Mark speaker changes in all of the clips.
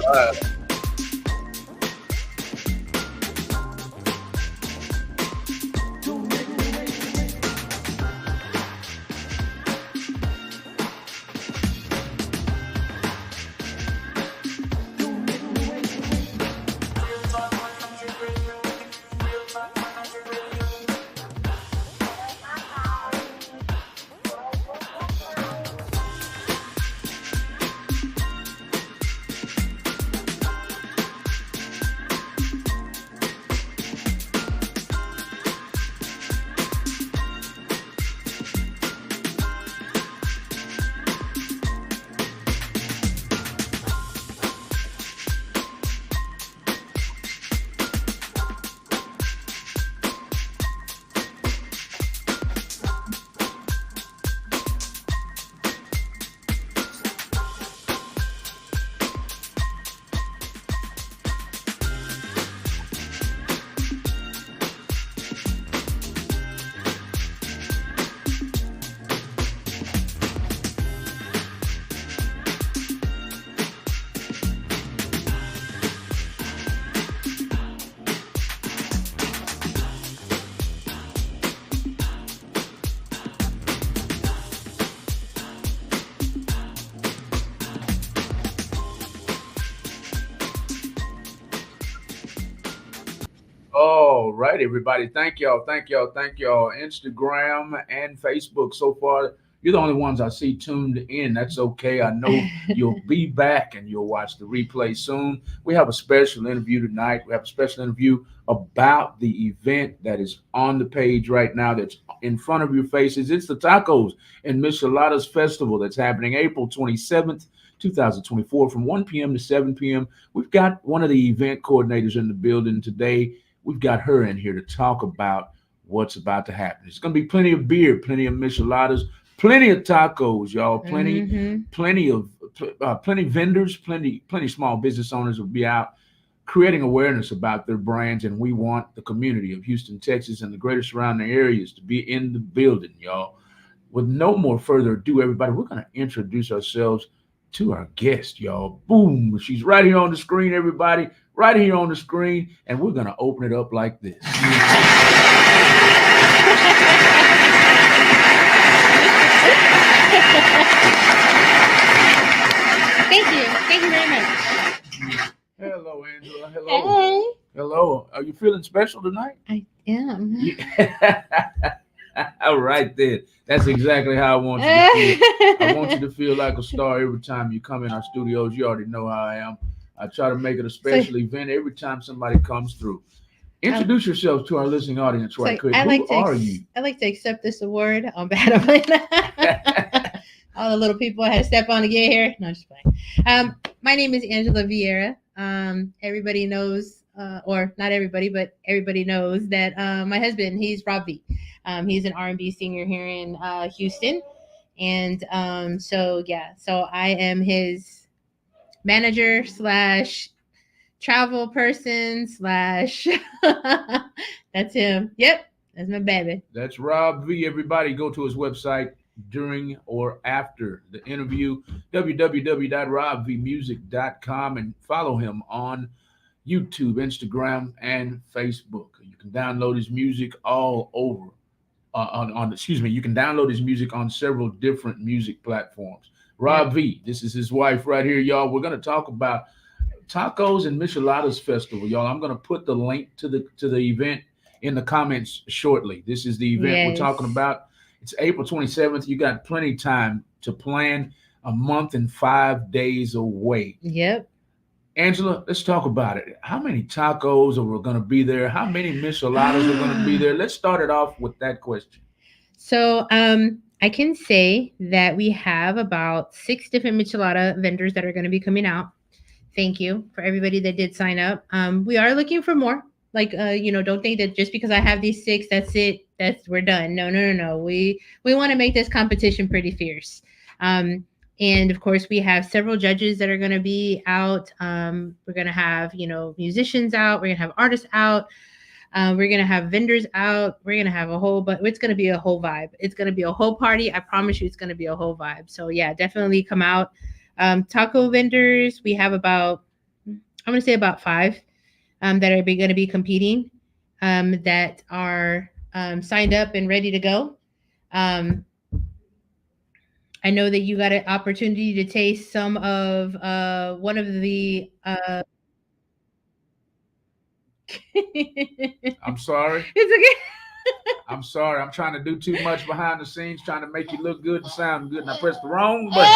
Speaker 1: right. All right, everybody. Thank y'all. Thank y'all. Thank y'all. Instagram and Facebook. So far, you're the only ones I see tuned in. That's okay. I know you'll be back and you'll watch the replay soon. We have a special interview tonight. We have a special interview about the event that is on the page right now that's in front of your faces. It's the Tacos and Micheladas Festival that's happening April 27th. 2024 from 1 p.m. to 7 p.m. We've got one of the event coordinators in the building today. We've got her in here to talk about what's about to happen. It's going to be plenty of beer, plenty of micheladas, plenty of tacos, y'all. Plenty vendors, plenty small business owners will be out creating awareness about their brands, and we want the community of Houston, Texas, and the greater surrounding areas to be in the building, y'all. With no more further ado, everybody, we're going to introduce ourselves to our guest, y'all. Boom. She's right here on the screen, everybody. Right here on the screen. And we're going to open it up like this.
Speaker 2: Thank you. Thank you very much.
Speaker 1: Hello, Angela. Hello.
Speaker 2: Hey.
Speaker 1: Hello. Are you feeling special tonight?
Speaker 2: I am.
Speaker 1: Yeah. All right, then. That's exactly how I want you to feel. I want you to feel like a star every time you come in our studios. You already know how I am. I try to make it a special event every time somebody comes through. Introduce yourself to our listening audience right quick. Who are you?
Speaker 2: I like to accept this award on behalf of all the little people I had to step on to get here. No, just playing. My name is Angela Vieira. Everybody knows, or not everybody, but everybody knows that my husband, he's Rob V. He's an R&B singer here in Houston. And so I am his manager / travel person / that's him. Yep, that's my baby.
Speaker 1: That's Rob V. Everybody go to his website during or after the interview, www.robvmusic.com, and follow him on YouTube, Instagram, and Facebook. You can download his music all over. You can download his music on several different music platforms. Rob V, this is his wife right here, y'all. We're gonna talk about Tacos and Micheladas Festival, y'all. I'm gonna put the link to the event in the comments shortly. This is the event we're talking about. It's April 27th. You got plenty of time to plan. A month and 5 days away.
Speaker 2: Yep.
Speaker 1: Angela, let's talk about it. How many tacos are going to be there? How many micheladas are going to be there? Let's start it off with that question.
Speaker 2: So, I can say that we have about 6 different michelada vendors that are going to be coming out. Thank you for everybody that did sign up. We are looking for more. Like, don't think that just because I have these 6, that's it. We're done. No. We want to make this competition pretty fierce. And of course, we have several judges that are going to be out. We're going to have, musicians out. We're going to have artists out. We're going to have vendors out. We're going to have but it's going to be a whole vibe. It's going to be a whole party. I promise you it's going to be a whole vibe. So yeah, definitely come out. Taco vendors, we have about I'm going to say about five that are going to be competing, that are signed up and ready to go. Um, I know that you got an opportunity to taste some of one of the.
Speaker 1: I'm sorry.
Speaker 2: It's okay.
Speaker 1: I'm sorry. I'm trying to do too much behind the scenes, trying to make you look good and sound good. And I pressed the wrong button.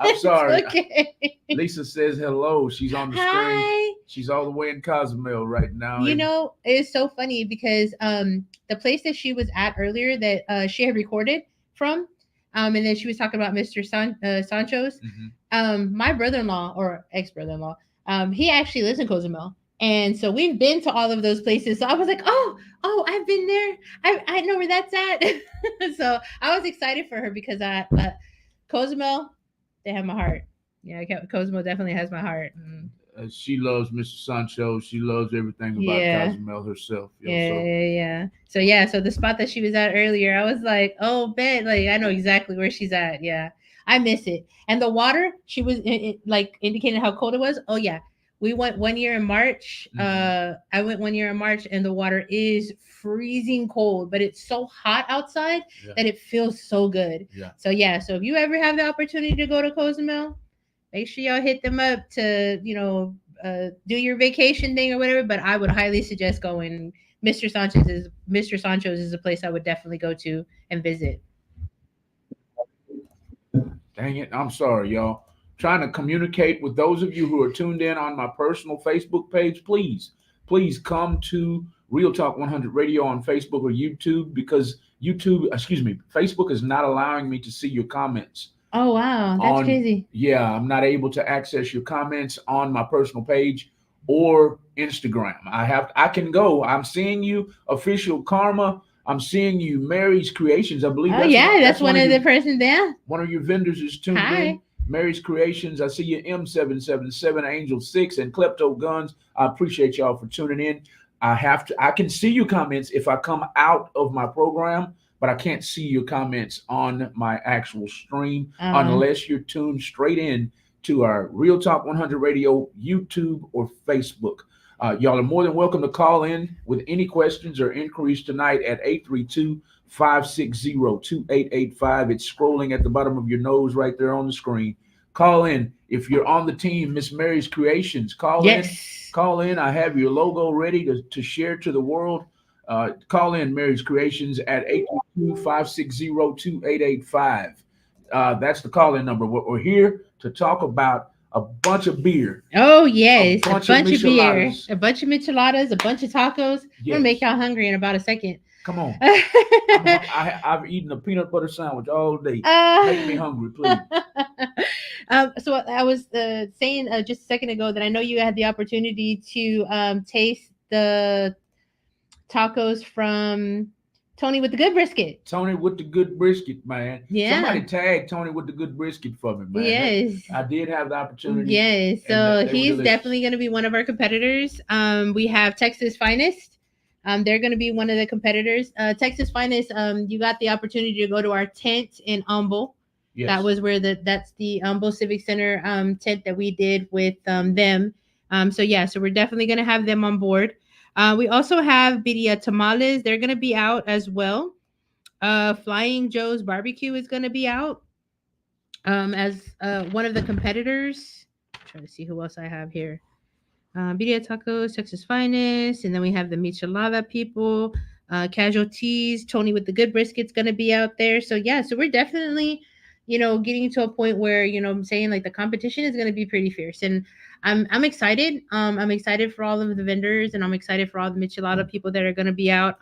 Speaker 1: I'm
Speaker 2: It's
Speaker 1: sorry.
Speaker 2: okay.
Speaker 1: Lisa says hello. She's on the screen.
Speaker 2: Hi.
Speaker 1: She's all the way in Cozumel right now.
Speaker 2: You know, it's so funny because the place that she was at earlier that she had recorded from, and then she was talking about Mr. Sancho's.
Speaker 1: Mhm.
Speaker 2: My brother-in-law or ex-brother-in-law, he actually lives in Cozumel. And so we've been to all of those places. So I was like, oh, I've been there. I know where that's at. So I was excited for her because Cozumel, they have my heart. Yeah, Cozumel definitely has my heart. Mm.
Speaker 1: She loves Mr. Sancho. She loves everything about
Speaker 2: Yeah.
Speaker 1: Cozumel herself.
Speaker 2: Yeah,
Speaker 1: So
Speaker 2: yeah, yeah. So yeah, so the spot that she was at earlier, I was like, oh, bet, like I know exactly where she's at. Yeah, I miss it. And the water, she was like indicating how cold it was. Oh yeah, we went one year in March.
Speaker 1: Mhm.
Speaker 2: I went one year in March, and the water is freezing cold, but it's so hot outside
Speaker 1: Yeah.
Speaker 2: that it feels so good.
Speaker 1: Yeah.
Speaker 2: So yeah, so if you ever have the opportunity to go to Cozumel, make sure y'all hit them up to do your vacation thing or whatever. But I would highly suggest going. Mr. Sancho's is a place I would definitely go to and visit.
Speaker 1: Dang it. I'm sorry, y'all. Trying to communicate with those of you who are tuned in on my personal Facebook page. Please come to Real Talk 100 Radio on Facebook or YouTube because Facebook is not allowing me to see your comments
Speaker 2: Oh wow, that's
Speaker 1: on,
Speaker 2: crazy.
Speaker 1: yeah, I'm not able to access your comments on my personal page or Instagram. I can go. I'm seeing you, official karma. I'm seeing you, Mary's Creations. I believe
Speaker 2: Oh yeah, that's
Speaker 1: that's
Speaker 2: one of the persons there.
Speaker 1: one of your vendors is tuned in.
Speaker 2: Hi.
Speaker 1: Mary's Creations. I see you, M777 Angel 6 and Klepto Guns. I appreciate y'all for tuning in. I can see your comments if I come out of my program, but I can't see your comments on my actual stream
Speaker 2: Uh,
Speaker 1: unless you're tuned straight in to our Real Talk 100 Radio YouTube or Facebook. Y'all are more than welcome to call in with any questions or inquiries tonight at 832 560 2885. It's scrolling at the bottom of your nose right there on the screen. Call in. If you're on the team, Miss Mary's Creations, call in.
Speaker 2: yes.
Speaker 1: Call in. I have your logo ready to share to the world. Call in Mary's Creations at 822-560-2885. That's the call in number. We're here to talk about a bunch of beer,
Speaker 2: Oh
Speaker 1: a
Speaker 2: yes, a
Speaker 1: bunch of
Speaker 2: bunch of beer,
Speaker 1: micheladas.
Speaker 2: a bunch of micheladas, a bunch of tacos. I'm gonna make
Speaker 1: Yes.
Speaker 2: y'all hungry in about a second.
Speaker 1: Come on. I've eaten a peanut butter sandwich all day. Make me
Speaker 2: Uh,
Speaker 1: hungry, please.
Speaker 2: so I was saying just a second ago that I know you had the opportunity to taste the tacos from Tony with the good brisket.
Speaker 1: Tony with the good brisket, man.
Speaker 2: Yeah.
Speaker 1: Somebody tag Tony with the good brisket for me, man.
Speaker 2: Yes.
Speaker 1: I did have the opportunity,
Speaker 2: Yes.
Speaker 1: and
Speaker 2: So
Speaker 1: they were
Speaker 2: he's
Speaker 1: delicious.
Speaker 2: definitely going to be one of our competitors. We have Texas Finest. They're going to be one of the competitors. Texas Finest. You got the opportunity to go to our tent in Humble. That
Speaker 1: Yes.
Speaker 2: was where that's the Humble Civic Center tent that we did with them. So yeah, so we're definitely going to have them on board. We also have Birria Tamales. They're going to be out as well. Flying Joe's Barbecue is going to be out as one of the competitors. Trying to see who else I have here. Birria Tacos, Texas Finest, and then we have the Michelada people, Casualties, Tony with the good brisket's gonna be out there. So yeah, so we're definitely, getting to a point where I'm saying like the competition is gonna be pretty fierce, and I'm excited. I'm excited for all of the vendors, and I'm excited for all the Michelada people that are gonna be out.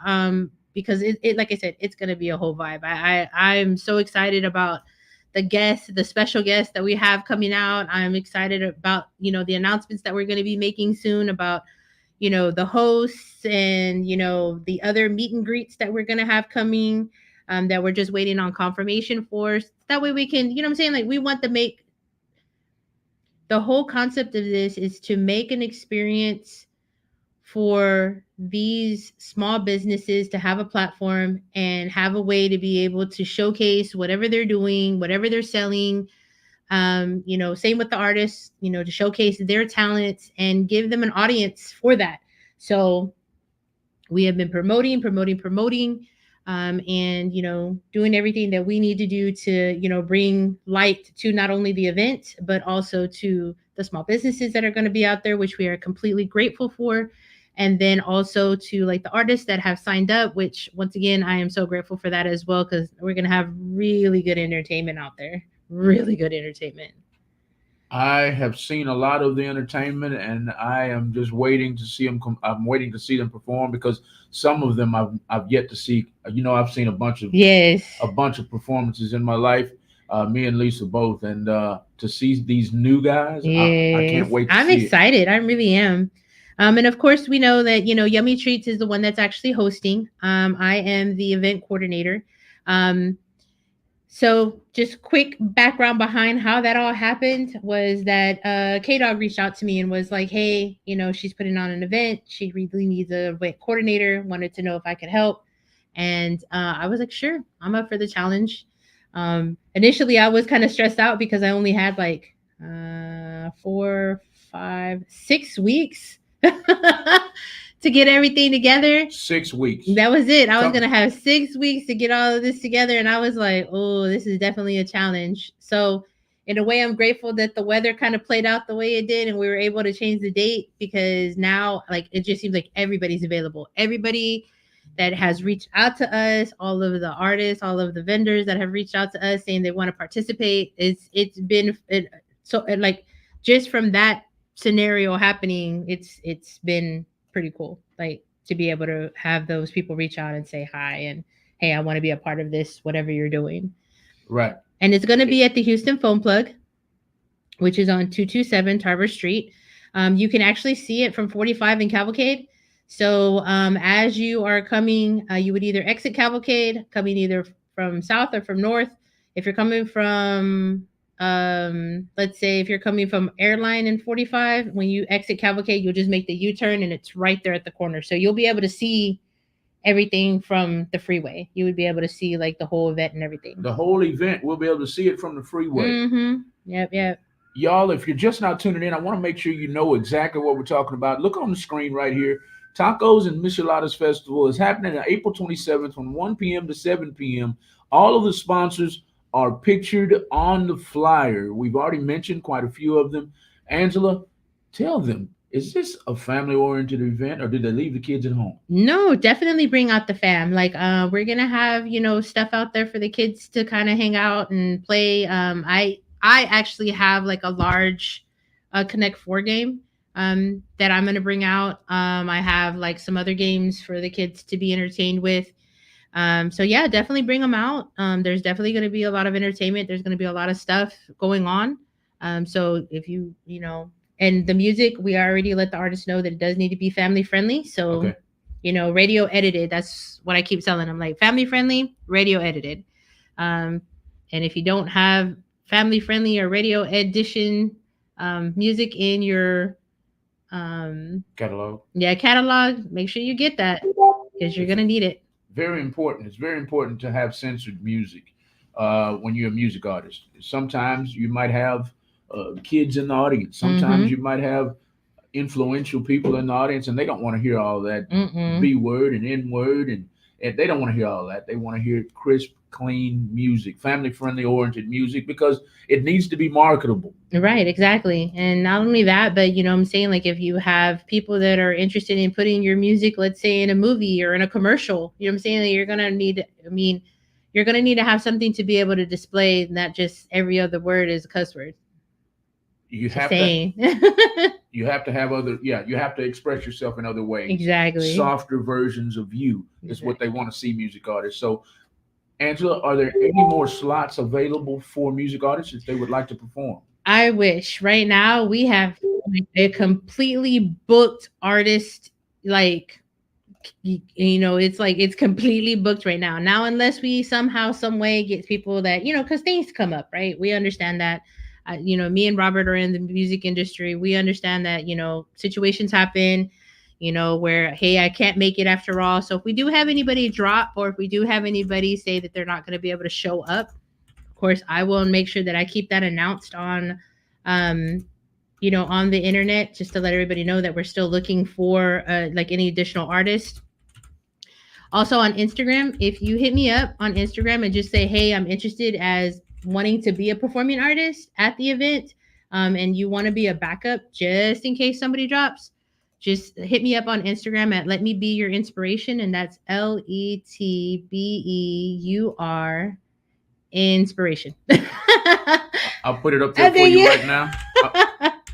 Speaker 2: Because it like I said, it's gonna be a whole vibe. I'm so excited about the guests, the special guests that we have coming out. I'm excited about, the announcements that we're going to be making soon about, the hosts and, the other meet and greets that we're going to have coming, that we're just waiting on confirmation for. That way we can, what I'm saying? Like we want to make the whole concept of this is to make an experience for these small businesses to have a platform and have a way to be able to showcase whatever they're doing, whatever they're selling, Same with the artists, to showcase their talents and give them an audience for that. So we have been promoting, and doing everything that we need to do to bring light to not only the event but also to the small businesses that are going to be out there, which we are completely grateful for, and then also to like the artists that have signed up, which once again I am so grateful for that as well, because we're going to have really good entertainment out there, really good entertainment.
Speaker 1: I have seen a lot of the entertainment, and I am just waiting to see them. I'm waiting to see them perform because some of them I've yet to see. I've seen
Speaker 2: Yes.
Speaker 1: a bunch of performances in my life. Me and Lisa both, and to see these new guys, I
Speaker 2: Yes,
Speaker 1: can't wait to
Speaker 2: I'm
Speaker 1: see it.
Speaker 2: excited. I really am. And of course, we know that Yummy Treats is the one that's actually hosting. I am the event coordinator. Um, so just quick background behind how that all happened was that K Dog reached out to me and was like, "Hey, she's putting on an event. She really needs a event coordinator. Wanted to know if I could help." And I was like, "Sure, I'm up for the challenge." Initially, I was kind of stressed out because I only had like 4, 5, 6 weeks to get everything together.
Speaker 1: 6 weeks.
Speaker 2: That was it. I was
Speaker 1: Talk-
Speaker 2: gonna have 6 weeks to get all of this together, and I was like, "Oh, this is definitely a challenge." So, in a way, I'm grateful that the weather kind of played out the way it did, and we were able to change the date because now, like, it just seems like everybody's available. Everybody that has reached out to us, all of the artists, all of the vendors that have reached out to us saying they want to participate. It's been like just from that scenario happening, it's been pretty cool. Like to be able to have those people reach out and say hi and hey, I want to be a part of this, whatever you're doing.
Speaker 1: right.
Speaker 2: And it's going to be at the Houston Phone Plug, which is on 227 Tarver Street. You can actually see it from 45 in Cavalcade. So as you are coming, you would either exit Cavalcade, coming either from south or from north. If you're coming from, let's say, if you're coming from Airline in 45, when you exit Cavalcade, you'll just make the U turn and it's right there at the corner. So you'll be able to see everything from the freeway. You would be able to see like the whole event and everything.
Speaker 1: The whole event, we'll be able to see it from the freeway.
Speaker 2: Mm-hmm. Yep.
Speaker 1: Y'all, if you're just not tuning in, I want to make sure you know exactly what we're talking about. Look on the screen right here. Tacos and Micheladas Festival is happening on April 27th from 1 p.m. to 7 p.m. All of the sponsors are pictured on the flyer. We've already mentioned quite a few of them. Angela, tell them, is this a family oriented event or did they leave the kids at home?
Speaker 2: No, definitely bring out the fam. Like we're going to have, stuff out there for the kids to kind of hang out and play. I actually have like a large Connect 4 game that I'm going to bring out. I have like some other games for the kids to be entertained with. So yeah, definitely bring them out. There's definitely going to be a lot of entertainment. There's going to be a lot of stuff going on. So if and the music, we already let the artists know that it does need to be family friendly. So,
Speaker 1: Okay.
Speaker 2: Radio edited. That's what I keep telling them, like family friendly, radio edited. Um, and if you don't have family friendly or radio edition music in your
Speaker 1: Catalog.
Speaker 2: catalog, make sure you get that because you're
Speaker 1: It's
Speaker 2: gonna need it.
Speaker 1: very important. It's very important to have censored music when you're a music artist. Sometimes you might have kids in the audience. Sometimes
Speaker 2: Mm-hmm.
Speaker 1: you might have influential people in the audience, and they don't want to hear all that
Speaker 2: Mm-mm.
Speaker 1: B word and N word, and they don't want to hear all that. They want to hear crisp, clean music, family friendly oriented music because it needs to be marketable.
Speaker 2: Right, exactly. And not only that, but I'm saying like if you have people that are interested in putting your music, let's say in a movie or in a commercial, I'm saying that you're gonna need you're gonna need to have something to be able to display, not just every other word is a cuss word.
Speaker 1: You
Speaker 2: Just
Speaker 1: have to
Speaker 2: saying.
Speaker 1: you have to have other you have to express yourself in other ways.
Speaker 2: Exactly.
Speaker 1: Softer versions of you is what they
Speaker 2: Exactly.
Speaker 1: want to see music artists. So Angela, are there any more slots available for music artists if they would like to perform?
Speaker 2: I wish right now we have a completely booked artist, like it's like it's completely booked right now. Now, unless we somehow, some way get people that because things come up, right? We understand that. Me and Robert are in the music industry. We understand that situations happen. Where hey, I can't make it after all. So if we do have anybody drop, or if we do have anybody say that they're not going to be able to show up, Of course, I will make sure that I keep that announced on, um, on the internet, just to let everybody know that we're still looking for like any additional artists. Also on Instagram, if you hit me up on Instagram and just say, "Hey, I'm interested as wanting to be a performing artist at the event," and you want to be a backup just in case somebody drops, just hit me up on Instagram at Let Me Be Your Inspiration, and that's LETBEUR Inspiration.
Speaker 1: I'll put it up there
Speaker 2: And
Speaker 1: for
Speaker 2: then
Speaker 1: you
Speaker 2: you,
Speaker 1: right now.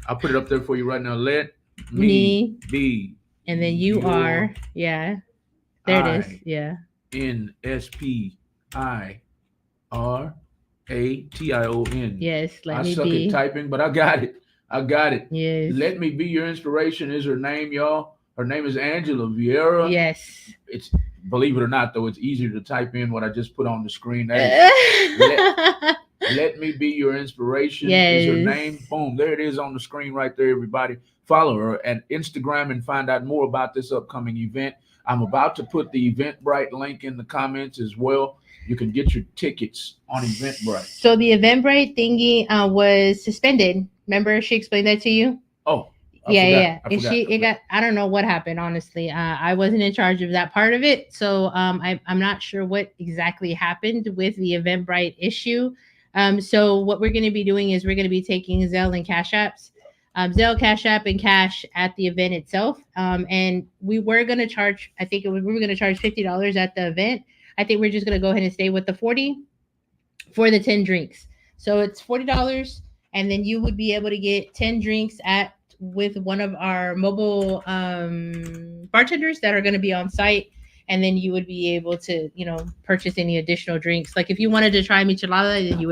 Speaker 1: I'll put it up there for you right now. Let me
Speaker 2: me,
Speaker 1: be
Speaker 2: and then you
Speaker 1: your
Speaker 2: are, yeah, there it is,
Speaker 1: I
Speaker 2: yeah,
Speaker 1: NSPIRATION.
Speaker 2: yes, let
Speaker 1: I
Speaker 2: me
Speaker 1: suck at
Speaker 2: be,
Speaker 1: typing, but I got it. I got it.
Speaker 2: yes,
Speaker 1: Let me be your inspiration is her name, y'all. Her name is Angela Vieira.
Speaker 2: yes.
Speaker 1: It's believe it or not, though, it's easier to type in what I just put on the screen. That is let let me be your inspiration is her
Speaker 2: Yes.
Speaker 1: name. Boom, there it is on the screen right there, everybody. Follow her at Instagram and find out more about this upcoming event. I'm about to put the Eventbrite link in the comments as well. You can get your tickets on Eventbrite.
Speaker 2: So the Eventbrite thingy was suspended. Remember, she explained that to you.
Speaker 1: Oh, I
Speaker 2: Yeah, yeah,
Speaker 1: forgot.
Speaker 2: yeah.
Speaker 1: I
Speaker 2: And
Speaker 1: forgot.
Speaker 2: she,
Speaker 1: I
Speaker 2: it
Speaker 1: forgot.
Speaker 2: got. I don't know what happened. Honestly, I wasn't in charge of that part of it, so I'm not sure what exactly happened with the Eventbrite issue. So what we're going to be doing is we're going to be taking Zelle and Cash Apps, Zelle, Cash App, and cash at the event itself. And we were going to charge. I think we were going to charge $50 at the event. I think we're just going to go ahead and stay with the 40 for the 10 drinks. So it's $40, and then you would be able to get 10 drinks at with one of our mobile bartenders that are going to be on site. And then you would be able to, purchase any additional drinks. Like if you wanted to try michelada, then you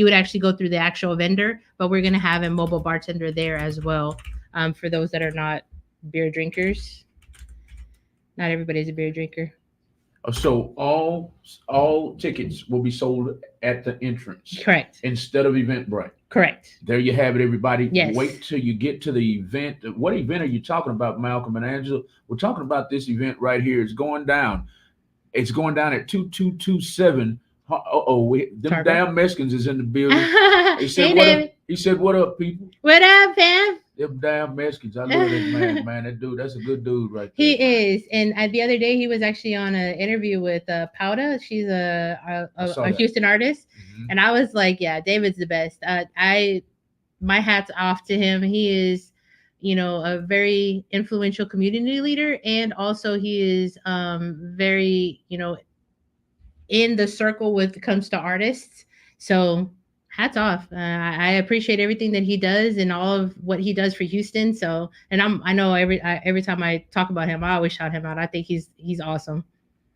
Speaker 2: would actually go through the actual vendor, but we're going to have a mobile bartender there as well, for those that are not beer drinkers. Not everybody's a beer drinker.
Speaker 1: So all tickets will be sold at the entrance
Speaker 2: Correct.
Speaker 1: instead of Eventbrite.
Speaker 2: Correct.
Speaker 1: There you have it, everybody.
Speaker 2: Yes.
Speaker 1: Wait till you get to the event. What event are you talking about, Malcolm and Angela? We're talking about this event right here. It's going down. It's going down at 2227. Them
Speaker 2: Tarver.
Speaker 1: damn Mexicans is in the building. He said,
Speaker 2: Hey,
Speaker 1: "What up?"
Speaker 2: David.
Speaker 1: He said, "What up, people?"
Speaker 2: What up, fam?
Speaker 1: Them damn Mexicans. I love that man, man. That dude, that's a good dude right
Speaker 2: He
Speaker 1: there, man.
Speaker 2: is, and the other day he was actually on an interview with Pauda. She's
Speaker 1: I saw
Speaker 2: a
Speaker 1: that.
Speaker 2: Houston artist,
Speaker 1: Hmm.
Speaker 2: and I was like, yeah, David's the best. I My hat's off to him. He is, a very influential community leader, and also he is very, in the circle when it comes to artists. So hats off. I appreciate everything that he does and all of what he does for Houston. So, and I know every time I talk about him, I always shout him out. I think he's awesome.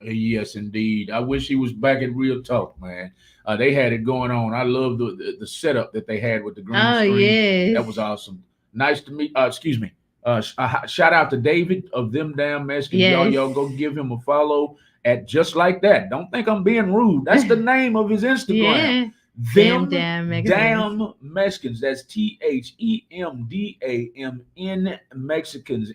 Speaker 1: Yes, indeed. I wish he was back at Real Talk, man. They had it going on. I love the setup that they had with the green
Speaker 2: Oh
Speaker 1: screen.
Speaker 2: yes,
Speaker 1: That was awesome. Nice to meet. Excuse me. Shout out to David of them damn Mexicans.
Speaker 2: yes.
Speaker 1: Y'all go give him a follow at just like that. Don't think I'm being rude. That's the name of his Instagram.
Speaker 2: Yeah.
Speaker 1: Them
Speaker 2: Damn Mexicans.
Speaker 1: damn Mexicans. That's THEMDAMN Mexicans.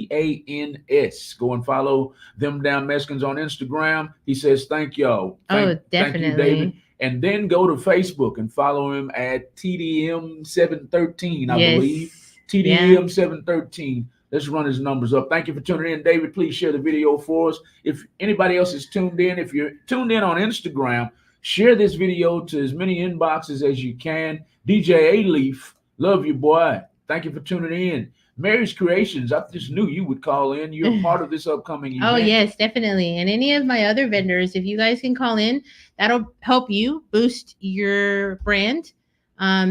Speaker 1: MEXICANS. Go and follow them damn Mexicans on Instagram. He says, "Thank y'all.
Speaker 2: Oh,
Speaker 1: Thank you, David."
Speaker 2: definitely.
Speaker 1: And then go to Facebook and follow him at TDM713, I
Speaker 2: Yes.
Speaker 1: believe.
Speaker 2: Yeah.
Speaker 1: TDM713. Let's run his numbers up. Thank you for tuning in, David. Please share the video for us. If anybody else is tuned in, if you're tuned in on Instagram, share this video to as many inboxes as you can. DJ A Leaf, love you, boy. Thank you for tuning in. Mary's Creations, I just knew you would call in. You're part of this upcoming
Speaker 2: Oh
Speaker 1: event.
Speaker 2: yes, definitely. And any of my other vendors, if you guys can call in, that'll help you boost your brand.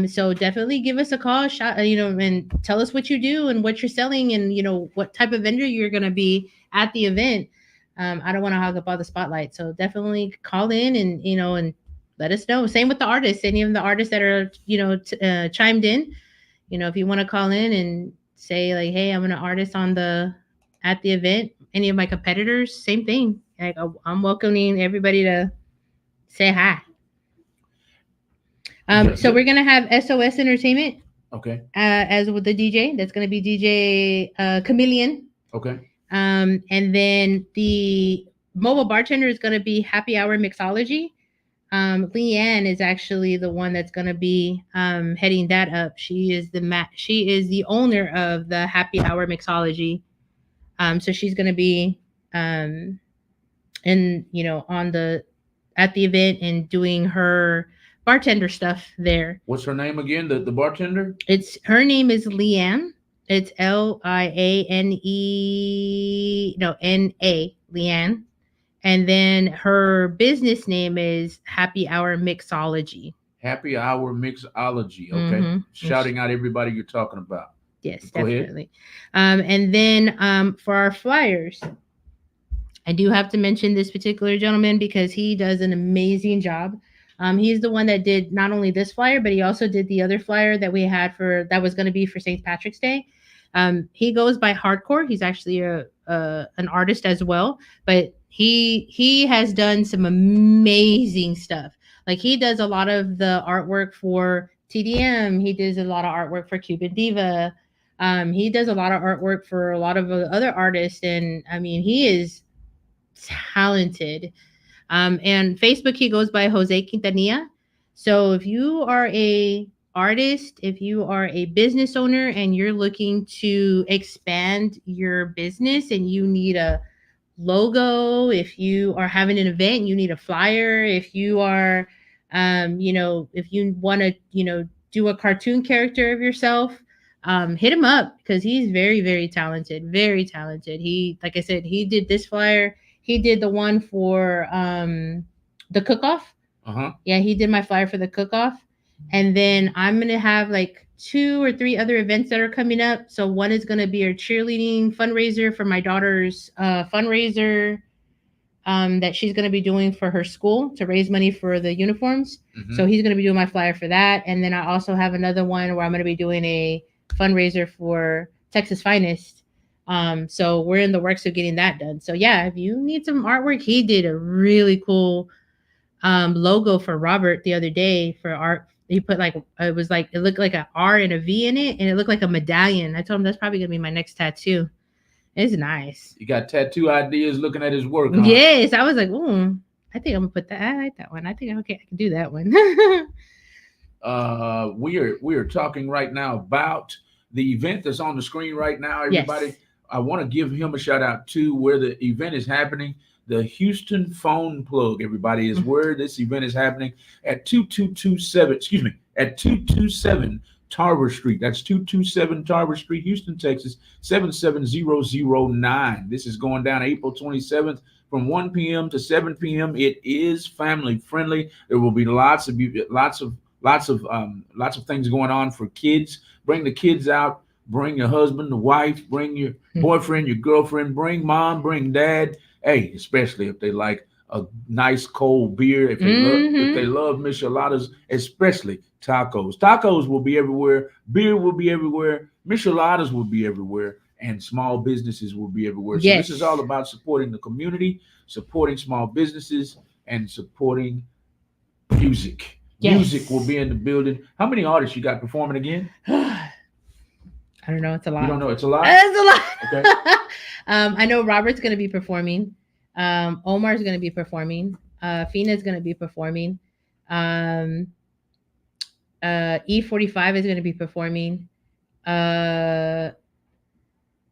Speaker 2: So definitely give us a call, and tell us what you do and what you're selling, and what type of vendor you're gonna be at the event. I don't want to hog up all the spotlight, so definitely call in and let us know. Same with the artists. Any of the artists that are chimed in, if you want to call in and say like, hey, I'm an artist on the at the event. Any of my competitors, same thing. Like I'm welcoming everybody to say hi. So we're gonna have SOS Entertainment
Speaker 1: Okay.
Speaker 2: as with the DJ. That's gonna be DJ Chameleon.
Speaker 1: Okay.
Speaker 2: And then the mobile bartender is gonna be Happy Hour Mixology. Leanne is actually the one that's going to be heading that up. She is the owner of the Happy Hour Mixology. So she's going to be um, in on the at the event and doing her bartender stuff there.
Speaker 1: What's her name again? The bartender?
Speaker 2: It's her name is Leanne. It's Liane, no, Na, Leanne. And then her business name is Happy Hour Mixology.
Speaker 1: Happy Hour Mixology. Okay.
Speaker 2: Mm-hmm.
Speaker 1: Shouting out everybody you're talking about.
Speaker 2: Yes,
Speaker 1: Go ahead.
Speaker 2: definitely. And then for our flyers, I do have to mention this particular gentleman because he does an amazing job. He's the one that did not only this flyer, but he also did the other flyer that we had for that was going to be for St. Patrick's Day. He goes by Hardcore. He's actually an artist as well, but he has done some amazing stuff. Like he does a lot of the artwork for TDM. He does a lot of artwork for Cuban Diva. He does a lot of artwork for a lot of other artists, and I mean, he is talented. And Facebook, he goes by Jose Quintanilla. So if you are a artist, if you are a business owner and you're looking to expand your business and you need a logo, if you are having an event, you need a flyer, if you are if you want to, do a cartoon character of yourself, hit him up because he's very, very talented, very talented. He, like I said, he did this flyer. He did the one for the cook off.
Speaker 1: Uh-huh.
Speaker 2: Yeah, he did my flyer for the cook off. And then I'm going to have like 2 or 3 other events that are coming up. So one is going to be a cheerleading fundraiser for my daughter's fundraiser that she's going to be doing for her school to raise money for the uniforms.
Speaker 1: Mm-hmm.
Speaker 2: So he's going to be doing my flyer for that. And then I also have another one where I'm going to be doing a fundraiser for Texas Finest. So we're in the works of getting that done. So yeah, if you need some artwork, he did a really cool logo for Robert the other day for art. He put like it looked like an R and a V in it, and it looked like a medallion. I told him that's probably gonna be my next tattoo. It's nice.
Speaker 1: You got tattoo ideas looking at his work, huh?
Speaker 2: Yes, I was like, oh, I think I'm gonna put that. I like that one. I think okay, I can do that one.
Speaker 1: We are talking right now about the event that's on the screen right now. Everybody,
Speaker 2: Yes.
Speaker 1: I want to give him a shout out to where the event is happening. The Houston phone plug, everybody, is where this event is happening at 2227. Excuse me, at 227 Tarver Street. That's 227 Tarver Street, Houston, Texas 77009. This is going down April 27th from 1 p.m. to 7 p.m. It is family friendly. There will be lots of things going on for kids. Bring the kids out. Bring your husband, the wife. Bring your boyfriend, your girlfriend. Bring mom. Bring dad. Hey, especially if they like a nice cold beer. If they love Micheladas, especially tacos. Tacos will be everywhere. Beer will be everywhere. Micheladas will be everywhere. And small businesses will be everywhere. So
Speaker 2: Yes.
Speaker 1: this is all about supporting the community, supporting small businesses, and supporting music.
Speaker 2: Yes.
Speaker 1: Music will be in the building. How many artists you got performing again?
Speaker 2: I don't know. It's a lot.
Speaker 1: You don't know? It's a lot?
Speaker 2: It's a lot.
Speaker 1: Okay.
Speaker 2: I know Robert's going to be performing. Omar's going to be performing. Fina's going to be performing. E45 is going to be performing. I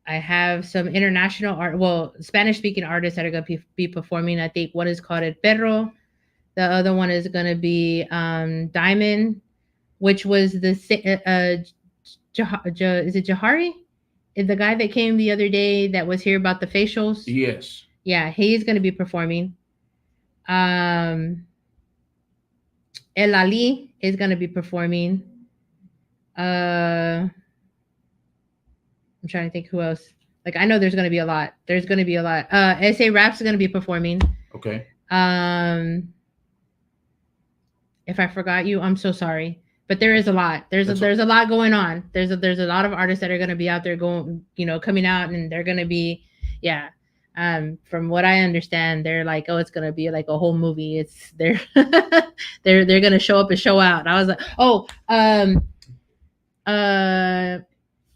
Speaker 2: have some international art, well, Spanish speaking artists that are going to be performing. I think one is called El Perro. The other one is going to be Diamond, which was the is it Jahari? Is the guy that came the other day that was here about the facials?
Speaker 1: Yes.
Speaker 2: Yeah, he's going to be performing. El Ali is going to be performing. I'm trying to think who else. Like I know there's going to be a lot. There's going to be a lot. SA Raps is going to be performing.
Speaker 1: Okay.
Speaker 2: If I forgot you, I'm so sorry. But there is a lot. There's a lot going on. There's a lot of artists that are going to be out there going, coming out, and they're going to be, yeah. From what I understand, they're like, oh, it's going to be like a whole movie. It's they're they're going to show up and show out. I was like, oh,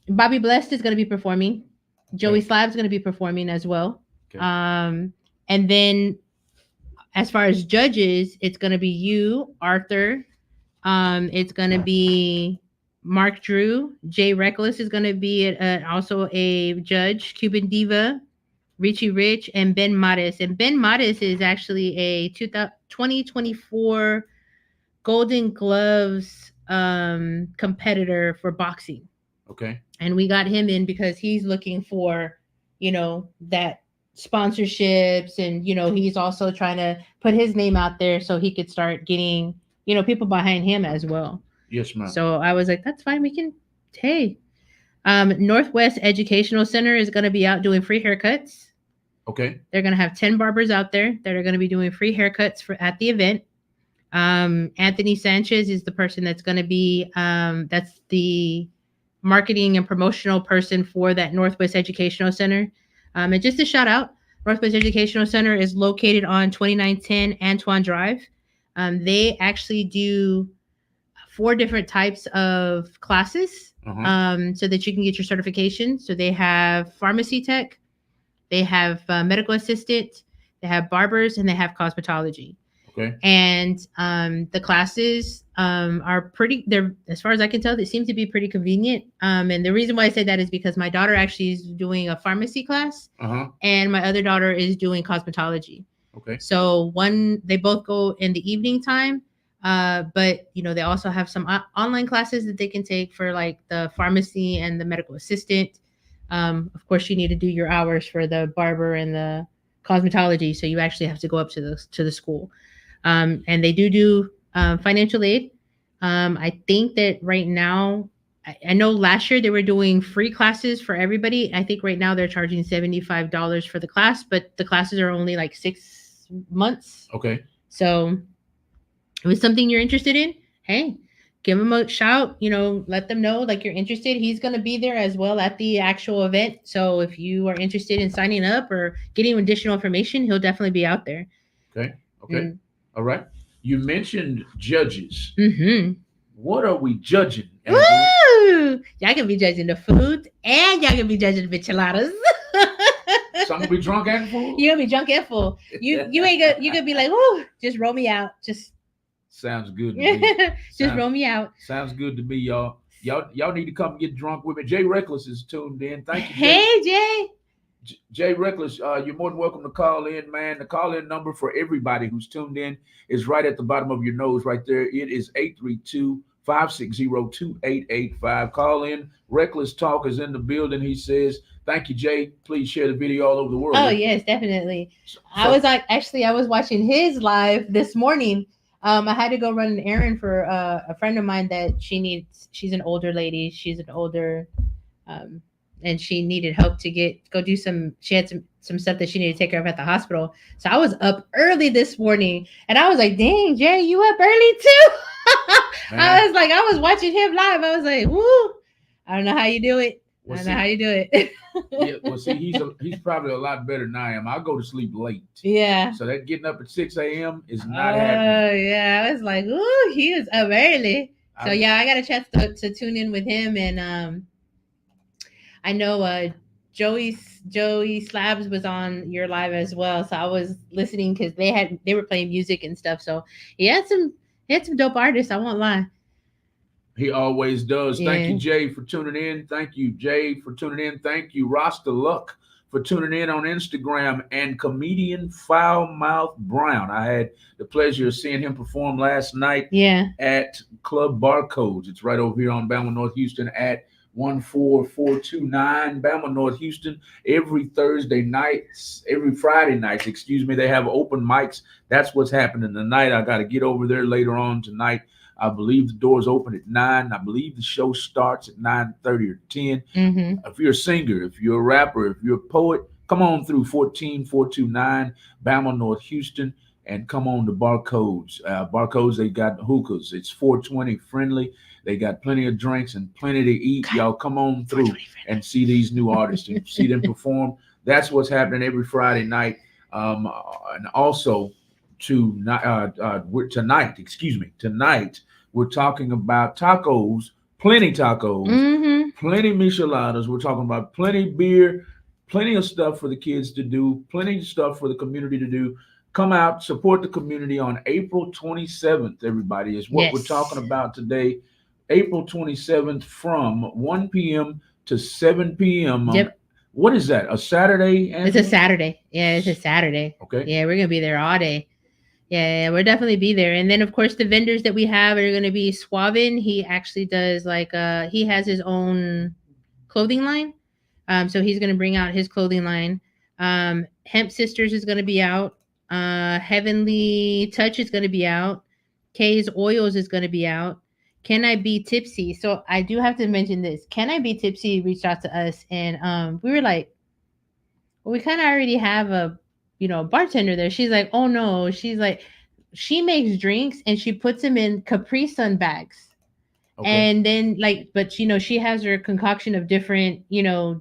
Speaker 2: Bobby Blessed is going to be performing. Joey Slab's going to be performing as well.
Speaker 1: Okay.
Speaker 2: And then As far as judges, it's going to be you, Arthur. It's going to be Mark Drew. Jay Reckless is going to be also a judge. Cuban Diva, Richie Rich, and Ben Mattis. And Ben Mattis is actually a 2024 Golden Gloves competitor for boxing.
Speaker 1: Okay.
Speaker 2: And we got him in because he's looking for, that sponsorships, and he's also trying to put his name out there so he could start getting, people behind him as well.
Speaker 1: Yes, ma'am.
Speaker 2: So I was like, that's fine. We can, hey, Northwest Educational Center is going to be out doing free haircuts.
Speaker 1: Okay.
Speaker 2: They're going to have 10 barbers out there that are going to be doing free haircuts at the event. Anthony Sanchez is the person that's going to be, that's the marketing and promotional person for that Northwest Educational Center. And just a shout out, Northwest Educational Center is located on 2910 Antoine Drive. They actually do 4 different types of classes, so that you can get your certification. So they have pharmacy tech, they have medical assistant, they have barbers, and they have cosmetology.
Speaker 1: Okay.
Speaker 2: And the classes are pretty, they're, as far as I can tell, they seem to be pretty convenient. And the reason why I say that is because my daughter actually is doing a pharmacy class, and my other daughter is doing cosmetology.
Speaker 1: Okay.
Speaker 2: So they both go in the evening time. But they also have some online classes that they can take for like the pharmacy and the medical assistant. Of course, you need to do your hours for the barber and the cosmetology, so you actually have to go up to the school. And they do financial aid. I think that right now, I know last year they were doing free classes for everybody. I think right now they're charging $75 for the class, but the classes are only like 6 months.
Speaker 1: Okay.
Speaker 2: So if it's something you're interested in, hey, give him a shout, let them know like you're interested. He's going to be there as well at the actual event. So if you are interested in signing up or getting additional information, he'll definitely be out there.
Speaker 1: Okay. Okay. All right. You mentioned judges.
Speaker 2: Mm-hmm.
Speaker 1: What are we judging?
Speaker 2: Woo! Y'all can be judging the food, and y'all can be judging the micheladas.
Speaker 1: So I'm gonna be drunk and full.
Speaker 2: You're gonna be drunk and full. You ain't gonna, you gonna be like, "Whoo, just roll me out." Just
Speaker 1: sounds good to me.
Speaker 2: Just roll me out.
Speaker 1: Sounds good to me, y'all. Y'all need to come get drunk with me. Jay Reckless is tuned in. Thank you, Jay.
Speaker 2: Hey, Jay.
Speaker 1: Jay Reckless, you're more than welcome to call in, man. The call-in number for everybody who's tuned in is right at the bottom of your nose right there. It is 832-560-2885. Call in. Reckless Talk is in the building. He says, thank you, Jay. Please share the video all over the world.
Speaker 2: Oh, yes, definitely. I was watching his live this morning. I had to go run an errand for a friend of mine that she's an older lady. She's an older, and she needed help to she had some stuff that she needed to take care of at the hospital. So I was up early this morning, and I was like, dang, Jay, you up early too? I was watching him live. I was like, woo, I don't know how you do it. I don't know how you do it.
Speaker 1: Yeah, well, see, he's probably a lot better than I am. I go to sleep late.
Speaker 2: Yeah.
Speaker 1: So that getting up at 6 a.m. is not happening.
Speaker 2: Oh, yeah. I was like, ooh, he was up early. So, yeah, I got a chance to tune in with him. And I know Joey Slabs was on your live as well. So I was listening because they were playing music and stuff. So he had some dope artists. I won't lie.
Speaker 1: He always does. Yeah. Thank you, Jay, for tuning in. Thank you, Jay, for tuning in. Thank you, Rasta Luck, for tuning in on Instagram, and comedian Foulmouth Brown. I had the pleasure of seeing him perform last night at Club Barcodes. It's right over here on Bama North Houston at 14429 Bama North Houston. Every Friday nights, they have open mics. That's what's happening tonight. I got to get over there later on tonight. I believe the doors open at 9. I believe the show starts at 9:30 or 10. Mm-hmm. If you're a singer, if you're a rapper, if you're a poet, come on through 14429 Bama North Houston and come on to Barcodes. Barcodes, they got hookahs. It's 420 friendly. They got plenty of drinks and plenty to eat. Y'all come on through and see these new artists and see them perform. That's what's happening every Friday night. And also tonight, we're talking about tacos, plenty tacos, plenty micheladas. We're talking about plenty beer, plenty of stuff for the kids to do, plenty of stuff for the community to do. Come out, support the community on April 27th, everybody, is what we're talking
Speaker 2: Yes.
Speaker 1: about today. April 27th from 1 p.m. to 7 p.m. on,
Speaker 2: Yep.
Speaker 1: what is that, a Saturday,
Speaker 2: It's a
Speaker 1: Angela?
Speaker 2: Saturday. Yeah, it's a Saturday.
Speaker 1: Okay.
Speaker 2: Yeah, we're gonna be there all day. Yeah, we'll definitely be there. And then of course the vendors that we have are gonna be Suavin. He actually does like he has his own clothing line. So he's gonna bring out his clothing line. Hemp Sisters is gonna be out. Heavenly Touch is gonna be out. Kay's Oils is gonna be out. Can I Be Tipsy? So I do have to mention this. Can I Be Tipsy reached out to us and we were like, well, we kind of already have a, bartender there. She's like, oh no, she's like, she makes drinks and she puts them in Capri Sun bags.
Speaker 1: Okay.
Speaker 2: And then like, but she has her concoction of different,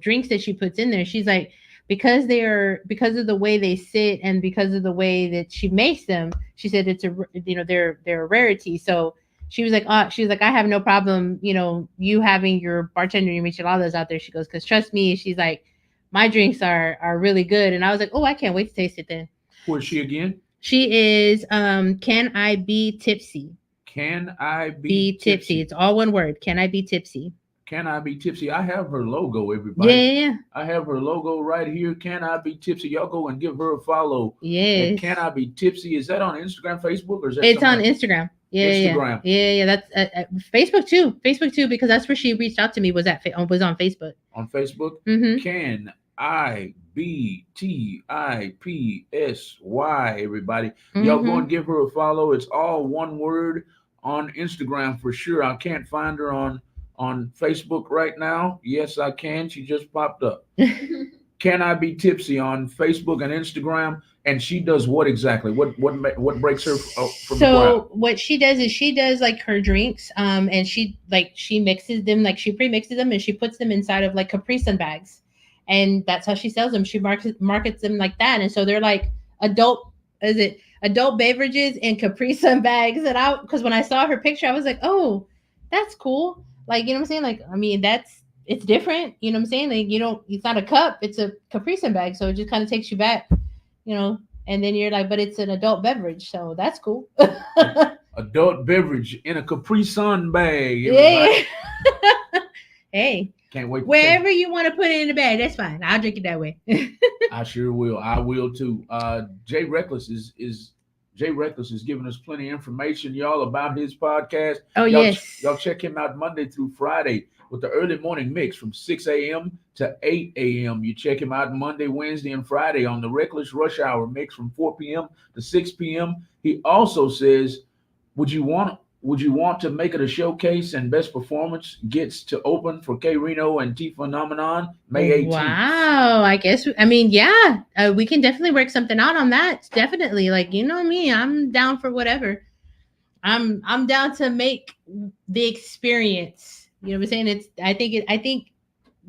Speaker 2: drinks that she puts in there. She's like, because of the way they sit and because of the way that she makes them, she said it's they're a rarity. So she was like, I have no problem, you having your bartender, your micheladas out there. She goes, because trust me, she's like, my drinks are really good. And I was like, oh, I can't wait to taste it then.
Speaker 1: Who is she again?
Speaker 2: She is Can I Be Tipsy?
Speaker 1: Can I
Speaker 2: Be
Speaker 1: be
Speaker 2: tipsy.
Speaker 1: tipsy?
Speaker 2: It's all one word. Can I be tipsy?
Speaker 1: Can I be tipsy? I have her logo,
Speaker 2: Yeah,
Speaker 1: everybody.
Speaker 2: yeah,
Speaker 1: I have her logo right here. Can I be tipsy? Y'all go and give her a follow
Speaker 2: yeah.
Speaker 1: at
Speaker 2: Yes.
Speaker 1: Can I Be Tipsy. Is that on Instagram, Facebook, or is that
Speaker 2: It's on
Speaker 1: somewhere?
Speaker 2: Instagram. Yeah, yeah,
Speaker 1: Instagram.
Speaker 2: yeah, yeah. That's Facebook too. Facebook too, because that's where she reached out to me. Was on Facebook.
Speaker 1: On Facebook.
Speaker 2: Mm-hmm.
Speaker 1: Can I be Tipsy? Everybody, y'all go
Speaker 2: Mm-hmm.
Speaker 1: and give her a follow. It's all one word on Instagram for sure. I can't find her on Facebook right now. Yes, I can. She just popped up. Can I Be Tipsy on Facebook and Instagram? And she does what exactly? What breaks her from the crowd?
Speaker 2: So what she does is she does like her drinks, and she mixes them, like she pre-mixes them and she puts them inside of like Capri Sun bags, and that's how she sells them. She markets them like that, and so they're like adult, is it adult beverages in Capri Sun bags? And I, because when I saw her picture, I was like, oh, that's cool. Like, you know what I'm saying? Like, I mean, it's different. You know what I'm saying? Like, you don't, it's not a cup, it's a Capri Sun bag, so it just kind of takes you back, you know. And then you're like, but it's an adult beverage, so that's cool.
Speaker 1: Adult beverage in a Capri Sun bag, everybody.
Speaker 2: Yeah. Hey,
Speaker 1: Can't wait to taste.
Speaker 2: wherever you want to put it in the bag, that's fine. I'll drink it that way.
Speaker 1: I sure will. I will too. Jay Reckless is Jay Reckless is giving us plenty of information, y'all, about his podcast.
Speaker 2: Oh
Speaker 1: Y'all,
Speaker 2: yes.
Speaker 1: y'all check him out Monday through Friday with the early morning mix from 6 a.m. to 8 a.m. You check him out Monday, Wednesday, and Friday on the Reckless Rush Hour mix from 4 p.m. to 6 p.m. He also says, would you want would you want to make it a showcase and best performance gets to open for K Reno and T Phenomenon May 18th?
Speaker 2: Wow. I guess. I mean, yeah. We can definitely work something out on that. Definitely. Like, you know me, I'm down for whatever. I'm down to make the experience. You know what I'm saying? I think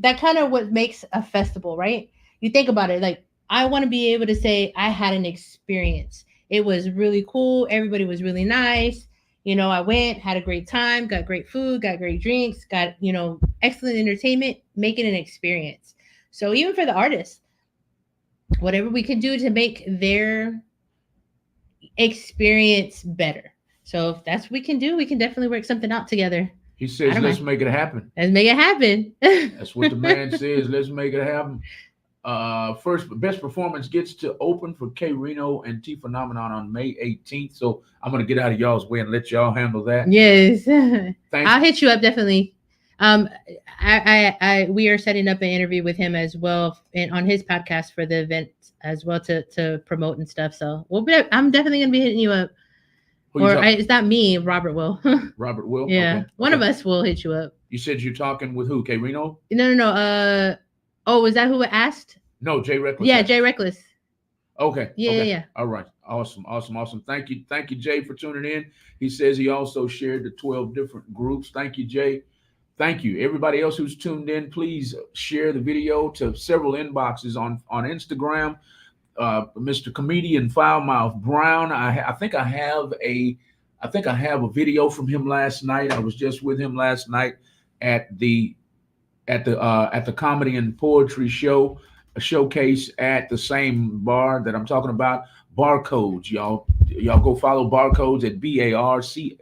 Speaker 2: that kind of what makes a festival, right? You think about it, like I want to be able to say I had an experience. It was really cool. Everybody was really nice. I went, had a great time, got great food, got great drinks, got, excellent entertainment, make it an experience. So even for the artists, whatever we can do to make their experience better. So if that's what we can do, we can definitely work something out together.
Speaker 1: He
Speaker 2: I
Speaker 1: says,
Speaker 2: don't
Speaker 1: let's
Speaker 2: mind.
Speaker 1: make it happen.
Speaker 2: Let's make it happen.
Speaker 1: That's what the man says. Let's make it happen. First, best performance gets to open for K Reno and T Phenomenon on May 18th. So I'm gonna get out of y'all's way and let y'all handle that.
Speaker 2: Yes.
Speaker 1: Thanks.
Speaker 2: I'll hit you up definitely. Um, we are setting up an interview with him as well, and on his podcast for the event as well to promote and stuff. So I'm definitely gonna be hitting you up. It's not me, Robert will.
Speaker 1: Robert will.
Speaker 2: Yeah,
Speaker 1: Okay.
Speaker 2: one of us will hit you up.
Speaker 1: You said you're talking with who? K Reno?
Speaker 2: No. Oh, was that who asked?
Speaker 1: No, Jay Reckless.
Speaker 2: Yeah, Jay Reckless.
Speaker 1: Okay.
Speaker 2: Yeah,
Speaker 1: okay.
Speaker 2: yeah.
Speaker 1: All right. Awesome. Thank you, Jay, for tuning in. He says he also shared the 12 different groups. Thank you, Jay. Thank you. Everybody else who's tuned in, please share the video to several inboxes on Instagram. Mr. Comedian Foulmouth Brown. I think I have a video from him last night. I was just with him last night at the comedy and poetry show, a showcase at the same bar that I'm talking about. Barcodes, y'all. Y'all go follow Barcodes at BARCODEZ.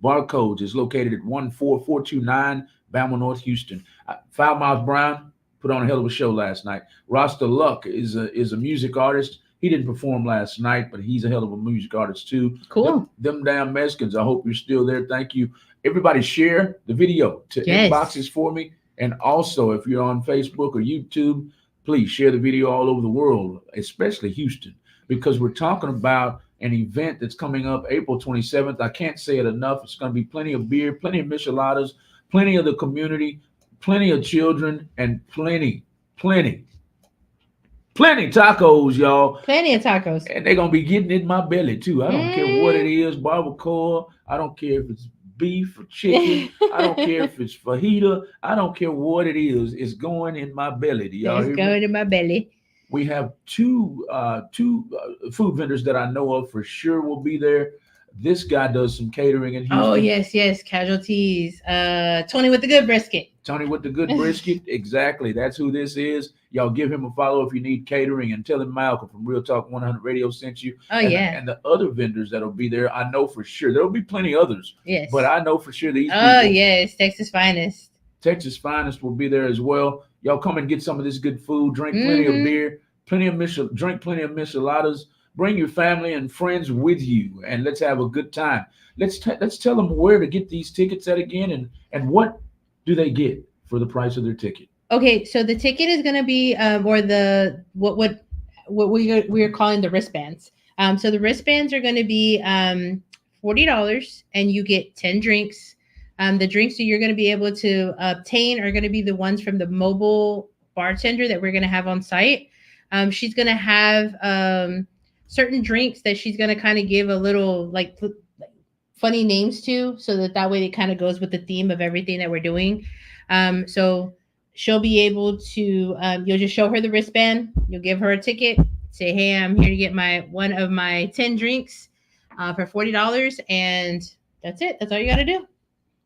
Speaker 1: Barcodes is located at 14429 Bama North, Houston. Foul Mouth Brown put on a hell of a show last night. Rasta Luck is a music artist. He didn't perform last night, but he's a hell of a music artist too.
Speaker 2: Cool.
Speaker 1: Them damn Mexicans. I hope you're still there. Thank you. Everybody share the video to
Speaker 2: Yes.
Speaker 1: inboxes for me. And also, if you're on Facebook or YouTube, please share the video all over the world, especially Houston, because we're talking about an event that's coming up April 27th. I can't say it enough. It's going to be plenty of beer, plenty of micheladas, plenty of the community, plenty of children, and plenty, plenty tacos, y'all.
Speaker 2: Plenty of tacos.
Speaker 1: And they're gonna be getting in my belly too. I don't care what it
Speaker 2: Mm.
Speaker 1: is, barbacoa. I don't care if it's beef or chicken. I don't care if it's fajita. I don't care what it is. It's going in my belly. Do y'all
Speaker 2: It's
Speaker 1: hear me?
Speaker 2: going in my belly.
Speaker 1: We have two food vendors that I know of for sure will be there. This guy does some catering in
Speaker 2: Oh
Speaker 1: Houston.
Speaker 2: yes, yes. Casualties. Tony with the good brisket.
Speaker 1: Tony with the good brisket. Exactly. That's who this is. Y'all give him a follow if you need catering and tell him Malcolm from Real Talk 100 Radio sent you.
Speaker 2: Oh
Speaker 1: and,
Speaker 2: yeah.
Speaker 1: and the other vendors that'll be there, I know for sure. There'll be plenty others,
Speaker 2: Yes.
Speaker 1: but I know for sure these
Speaker 2: Oh
Speaker 1: people,
Speaker 2: yes, Texas finest.
Speaker 1: Texas Finest, will be there as well. Y'all come and get some of this good food, drink plenty of beer, drink plenty of micheladas. Bring your family and friends with you, and let's have a good time. Let's tell them where to get these tickets at again, and what do they get for the price of their ticket.
Speaker 2: Okay, so the ticket is gonna be or the what we're calling the wristbands. So the wristbands are gonna be $40, and you get 10 drinks. The drinks that you're gonna be able to obtain are gonna be the ones from the mobile bartender that we're gonna have on site. She's gonna have certain drinks that she's gonna kind of give a little like funny names to, so that way it kind of goes with the theme of everything that we're doing. So she'll be able to you'll just show her the wristband, you'll give her a ticket, say, hey, I'm here to get my one of my 10 drinks for $40, and that's it. That's all you got to do.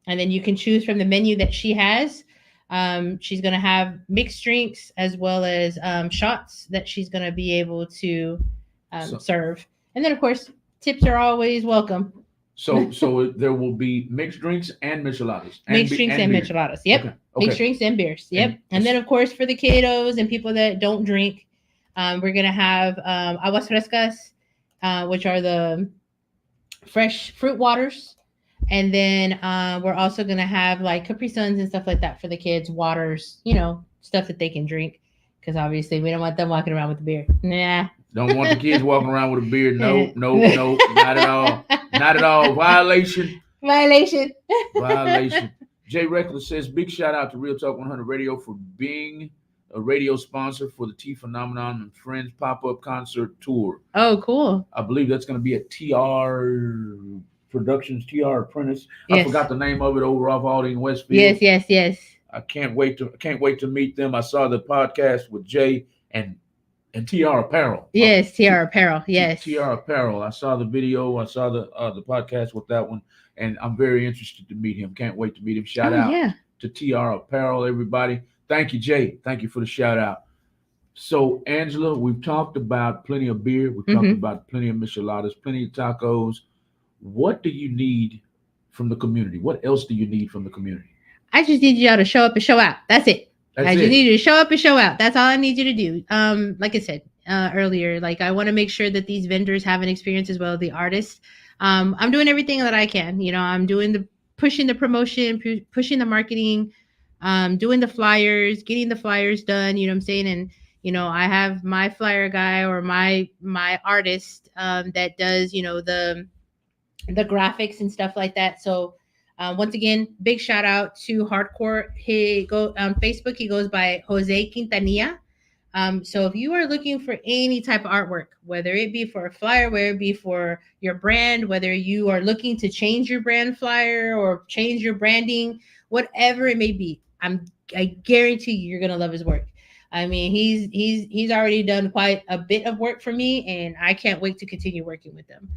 Speaker 2: And then you can choose from the menu that she has. She's going to have mixed drinks as well as shots that she's going to be able to serve. And then, of course, tips are always welcome.
Speaker 1: So there will be mixed drinks and micheladas.
Speaker 2: Mixed drinks and
Speaker 1: beer.
Speaker 2: micheladas. Yep.
Speaker 1: Okay.
Speaker 2: Mixed drinks and beers. Yep. And then, of course, for the kiddos and people that don't drink, we're going to have aguas frescas, which are the fresh fruit waters. And then we're also going to have like Capri Suns and stuff like that for the kids, waters, stuff that they can drink. Because obviously we don't want them walking around with the beer. Nah.
Speaker 1: Don't want the kids walking around with a beard. No, not at all. Not at all. Violation.
Speaker 2: Violation.
Speaker 1: Jay Reckless says, big shout out to Real Talk 100 Radio for being a radio sponsor for the T Phenomenon and Friends pop-up concert tour.
Speaker 2: Oh, cool.
Speaker 1: I believe that's going to be at TR Productions, TR Apprentice. Yes. I forgot the name of it, over off Aldine Westfield.
Speaker 2: Yes.
Speaker 1: I can't wait to meet them. I saw the podcast with Jay and TR Apparel.
Speaker 2: Yes, TR Apparel. Yes.
Speaker 1: TR Apparel. I saw the video. I saw the podcast with that one, and I'm very interested to meet him. Can't wait to meet him. Shout out to TR Apparel, everybody. Thank you, Jay. Thank you for the shout out. So, Angela, we've talked about plenty of beer. We've talked about plenty of micheladas, plenty of tacos. What do you need from the community? What else do you need from the community?
Speaker 2: I just need y'all to show up and show out. That's it. I just need you to show up and show out. That's all I need you to do. Like I said earlier, like I want to make sure that these vendors have an experience as well, the artists. I'm doing everything that I can. I'm doing pushing the promotion, pushing the marketing, doing the flyers, getting the flyers done. You know what I'm saying? And I have my flyer guy or my artist that does the graphics and stuff like that. So. Once again, big shout out to Hardcore. He go on Facebook. He goes by Jose Quintanilla. So if you are looking for any type of artwork, whether it be for a flyer, whether it be for your brand, whether you are looking to change your brand flyer or change your branding, whatever it may be, I guarantee you're gonna love his work. I mean, he's already done quite a bit of work for me, and I can't wait to continue working with him.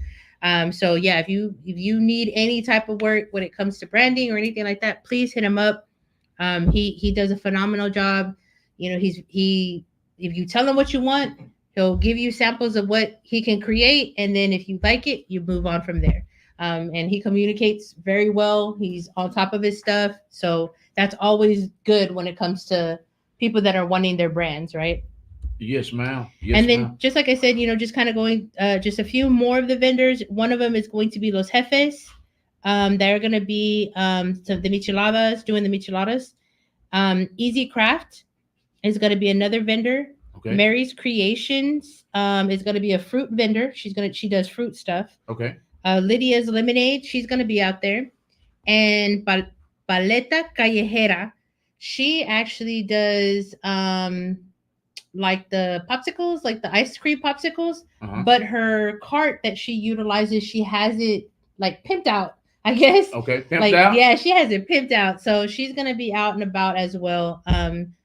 Speaker 2: So yeah, if you need any type of work when it comes to branding or anything like that, please hit him up. He does a phenomenal job. If you tell him what you want, He'll give you samples of what he can create, and then if you like it, you move on from there. And he communicates very well. He's on top of his stuff, so that's always good when it comes to people that are wanting their brands, right?
Speaker 1: Yes, ma'am. Yes,
Speaker 2: And then,
Speaker 1: ma'am.
Speaker 2: just like I said, just kind of going, just a few more of the vendors. One of them is going to be Los Jefes. They're going to be so the Micheladas, doing the Micheladas. Easy Craft is going to be another vendor.
Speaker 1: Okay.
Speaker 2: Mary's Creations is going to be a fruit vendor. She does fruit stuff.
Speaker 1: Okay.
Speaker 2: Lydia's Lemonade, she's going to be out there. And Paleta Callejera, she actually does like the popsicles, like the ice cream popsicles,
Speaker 1: Uh-huh.
Speaker 2: but her cart that she utilizes, she has it like pimped out, I guess.
Speaker 1: Okay. Pimped
Speaker 2: Like,
Speaker 1: out.
Speaker 2: yeah, she has it pimped out. So she's gonna be out and about as well.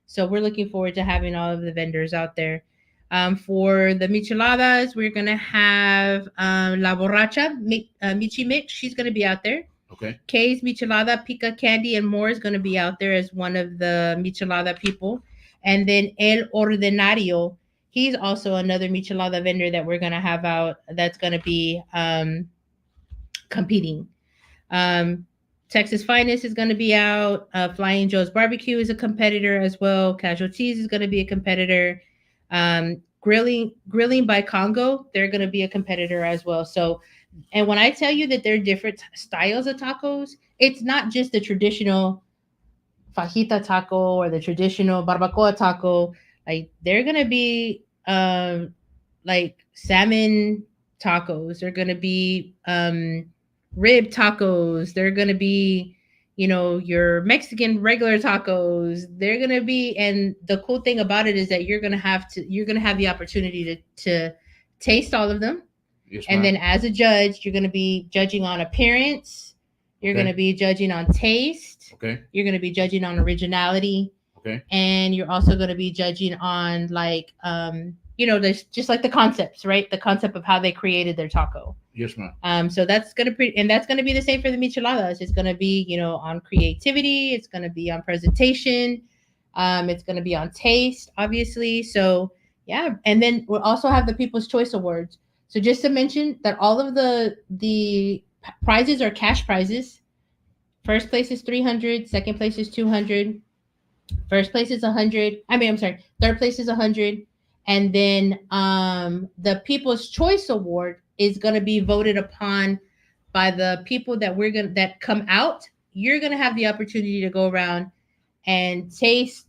Speaker 2: So we're looking forward to having all of the vendors out there. For the micheladas, we're gonna have La Borracha Michi Mix. She's gonna be out there.
Speaker 1: Okay.
Speaker 2: Kay's Michelada, Pica Candy, and more is going to be out there as one of the Michelada people. And then El Ordenario, he's also another Michelada vendor that we're going to have out that's going to be competing. Um, Texas Finest is going to be out. Flying Joe's Barbecue is a competitor as well. Casualties is going to be a competitor. Grilling by Congo, they're going to be a competitor as well. So, and when I tell you that there are different styles of tacos, it's not just the traditional fajita taco or the traditional barbacoa taco. Like they're gonna be like salmon tacos. They're gonna be rib tacos. They're gonna be your Mexican regular tacos. They're gonna be, and the cool thing about it is that you're gonna have the opportunity to taste all of them,
Speaker 1: Yes,
Speaker 2: and
Speaker 1: ma'am.
Speaker 2: then as a judge, you're going to be judging on appearance, you're going to
Speaker 1: Okay.
Speaker 2: be judging on taste,
Speaker 1: Okay.
Speaker 2: you're going to be judging on originality,
Speaker 1: Okay.
Speaker 2: and you're also going to be judging on like there's just like the concepts, right? The concept of how they created their taco.
Speaker 1: Yes, ma'am.
Speaker 2: So that's gonna be the same for the micheladas. It's gonna be on creativity. It's gonna be on presentation. It's gonna be on taste, obviously. So yeah, and then we'll also have the People's Choice Awards. So just to mention that all of the prizes are cash prizes. First place is 300. Second place is 200. First place is 100. I'm sorry. Third place is 100. And then the People's Choice Award is going to be voted upon by the people that come out. You're going to have the opportunity to go around and taste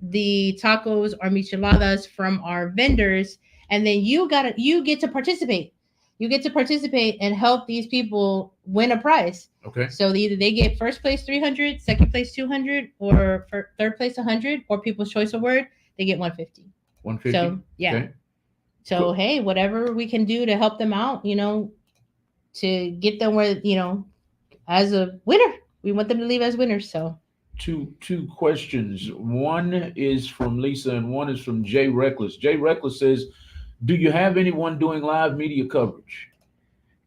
Speaker 2: the tacos or micheladas from our vendors, and then you get to participate. You get to participate and help these people win a prize.
Speaker 1: Okay.
Speaker 2: So either they get first place 300, second place 200, or for third place 100, or People's Choice Award they get 150.
Speaker 1: 150.
Speaker 2: So yeah.
Speaker 1: Okay.
Speaker 2: So hey, whatever we can do to help them out, to get them where as a winner, we want them to leave as winners. So
Speaker 1: Two questions. One is from Lisa and one is from Jay Reckless. Jay Reckless says, "Do you have anyone doing live media coverage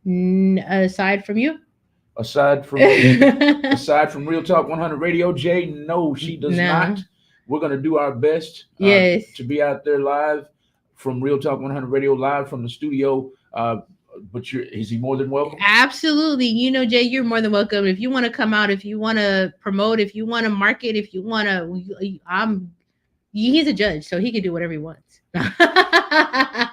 Speaker 2: aside from you,
Speaker 1: aside from
Speaker 2: no.
Speaker 1: aside from Real Talk 100 Radio?" Jay, no, she does not. We're going to do our best
Speaker 2: Yes.
Speaker 1: to be out there live from Real Talk 100 Radio, live from the studio. But is he more than welcome?
Speaker 2: Absolutely. Jay, you're more than welcome. If you want to come out, if you want to promote, if you want to market, if you want to, he's a judge, so he can do whatever he wants.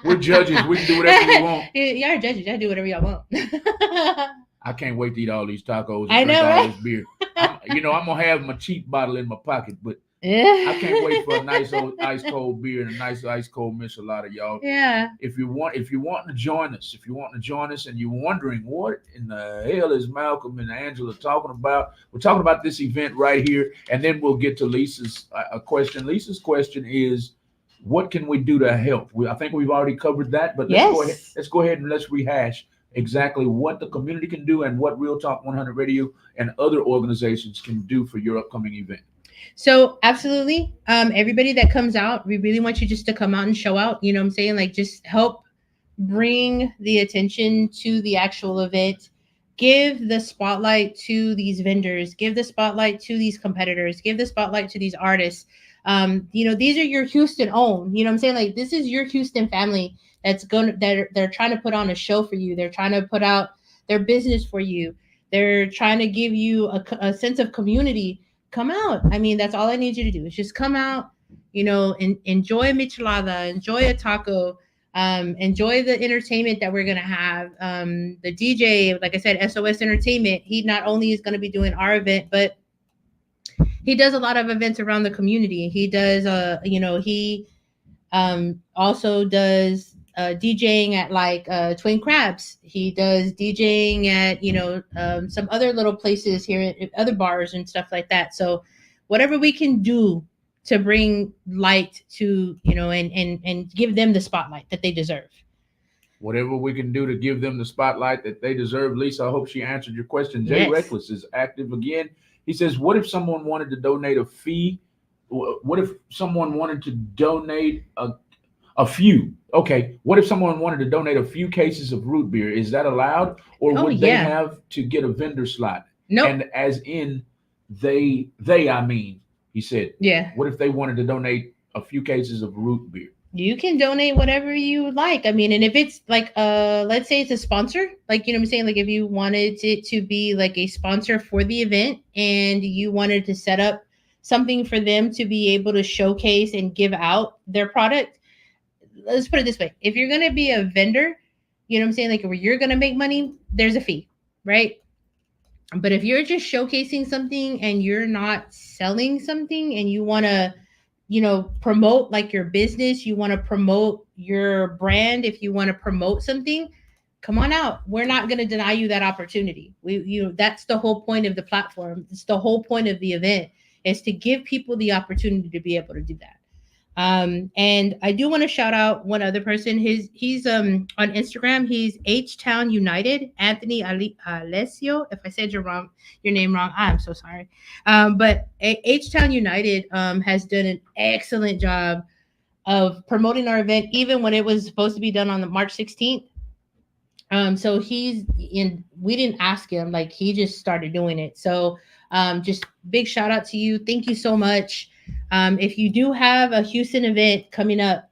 Speaker 1: We're judges. We can do whatever we want.
Speaker 2: Y'all are judges. Y'all do whatever y'all want.
Speaker 1: I can't wait to eat all these tacos and
Speaker 2: I
Speaker 1: drink
Speaker 2: know,
Speaker 1: all
Speaker 2: right?
Speaker 1: this beer. I'm gonna have my cheap bottle in my pocket, but I can't wait for a nice old ice cold beer and a nice ice cold michelada, y'all.
Speaker 2: Yeah.
Speaker 1: If you want to join us, and you're wondering what in the hell is Malcolm and Angela talking about, we're talking about this event right here, and then we'll get to Lisa's question. Lisa's question is, what can we do to help? I think we've already covered that, but let's go ahead and let's rehash exactly what the community can do and what Real Talk 100 Radio and other organizations can do for your upcoming event.
Speaker 2: So absolutely, everybody that comes out, we really want you just to come out and show out. You know what I'm saying? Like just help bring the attention to the actual event. give the spotlight to these vendors, give the spotlight to these competitors, give the spotlight to these artists. These are your Houston own. You know what I'm saying? Like, this is your Houston family that's going to, they're trying to put on a show for you. They're trying to put out their business for you. They're trying to give you a sense of community. Come out. I mean, that's all I need you to do is just come out, and enjoy a michelada, enjoy a taco, enjoy the entertainment that we're gonna have. The DJ, like I said, SOS Entertainment. He not only is gonna be doing our event, but he does a lot of events around the community. He does, he also does DJing at like Twin Crabs. He does DJing at some other little places here, at other bars and stuff like that. So whatever we can do to bring light to and give them the spotlight that they deserve.
Speaker 1: Whatever we can do to give them the spotlight that they deserve. Lisa, I hope she answered your question. Jay
Speaker 2: Yes.
Speaker 1: Reckless is active again. He says, what if someone wanted to donate a fee? What if someone wanted to donate a few? Okay. What if someone wanted to donate a few cases of root beer? Is that allowed? Or
Speaker 2: Oh
Speaker 1: would they
Speaker 2: yeah.
Speaker 1: have to get a vendor slot?
Speaker 2: Nope.
Speaker 1: And as in I mean, he said,
Speaker 2: Yeah.
Speaker 1: what if they wanted to donate a few cases of root beer?
Speaker 2: You can donate whatever you like. I mean, and if it's like let's say it's a sponsor, like what I'm saying, like if you wanted it to be like a sponsor for the event and you wanted to set up something for them to be able to showcase and give out their product, let's put it this way. If you're going to be a vendor, what I'm saying, like where you're going to make money, there's a fee, right? But if you're just showcasing something and you're not selling something and you want to promote like your business, you want to promote your brand, if you want to promote something, come on out. We're not going to deny you that opportunity. That's the whole point of the platform. It's the whole point of the event, is to give people the opportunity to be able to do that. And I do want to shout out one other person. He's on Instagram. He's H Town United, Anthony Alessio. If I said your name wrong, I'm so sorry. But H Town United has done an excellent job of promoting our event, even when it was supposed to be done on the March 16th. So he's in. We didn't ask him; like he just started doing it. So, just big shout out to you. Thank you so much. If you do have a Houston event coming up,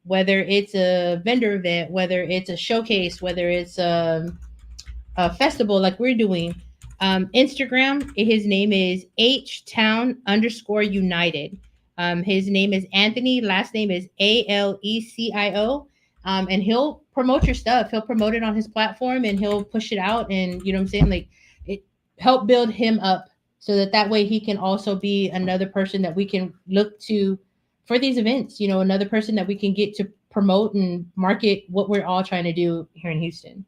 Speaker 2: whether it's a vendor event, whether it's a showcase, whether it's a festival like we're doing, Instagram, his name is H-Town_United. His name is Anthony. Last name is Alecio. And he'll promote your stuff. He'll promote it on his platform and he'll push it out. And what I'm saying, like it help build him up so that way he can also be another person that we can look to for these events. Another person that we can get to promote and market what we're all trying to do here in Houston.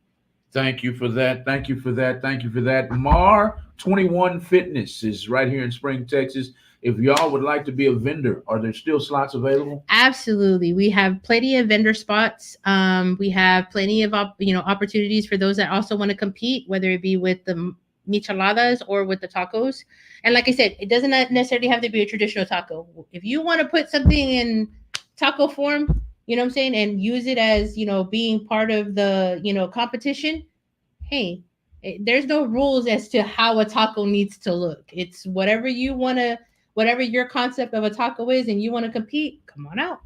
Speaker 1: Thank you for that. Thank you for that. Thank you for that. Mar 21 Fitness is right here in Spring, Texas. If y'all would like to be a vendor, are there still slots available?
Speaker 2: Absolutely. We have plenty of vendor spots. We have plenty of opportunities for those that also want to compete, whether it be with the micheladas or with the tacos. And like I said, it doesn't necessarily have to be a traditional taco. If you want to put something in taco form, what I'm saying, and use it as, being part of the, competition, hey, there's no rules as to how a taco needs to look. It's whatever you want to, whatever your concept of a taco is and you want to compete, come on out.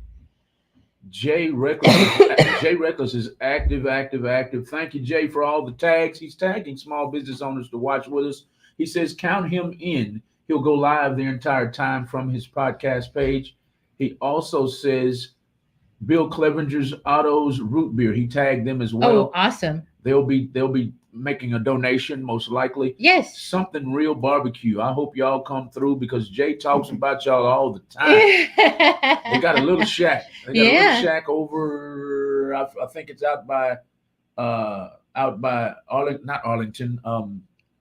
Speaker 1: Jay Reckless, Jay Reckless is active, active, active. Thank you, Jay, for all the tags. He's tagging small business owners to watch with us. He says, count him in. He'll go live the entire time from his podcast page. He also says, Bill Clevenger's Autos Root Beer. He tagged them as well.
Speaker 2: Oh, awesome.
Speaker 1: They'll be making a donation most likely.
Speaker 2: Yes.
Speaker 1: Something Real Barbecue. I hope y'all come through because Jay talks about y'all all the time. They got a little shack. They got a little shack over. I think it's out by Arlington, not Arlington.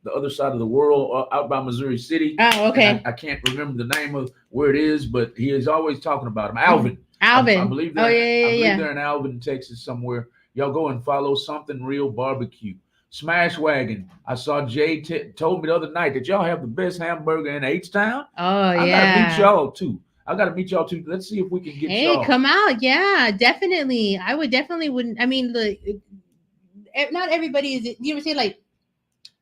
Speaker 1: The other side of the world, out by Missouri City.
Speaker 2: Oh, okay.
Speaker 1: I can't remember the name of where it is, but he is always talking about him. Alvin. I believe they're, I believe they're in Alvin, Texas somewhere. Y'all go and follow Something Real Barbecue. Smash Wagon. I saw Jay told me the other night that y'all have the best hamburger in H-Town.
Speaker 2: Oh, yeah.
Speaker 1: I gotta meet y'all too. Let's see if we can get y'all.
Speaker 2: Hey, come out. Yeah, definitely. I would definitely wouldn't. I mean, look, not everybody is, you know what I'm saying? Like,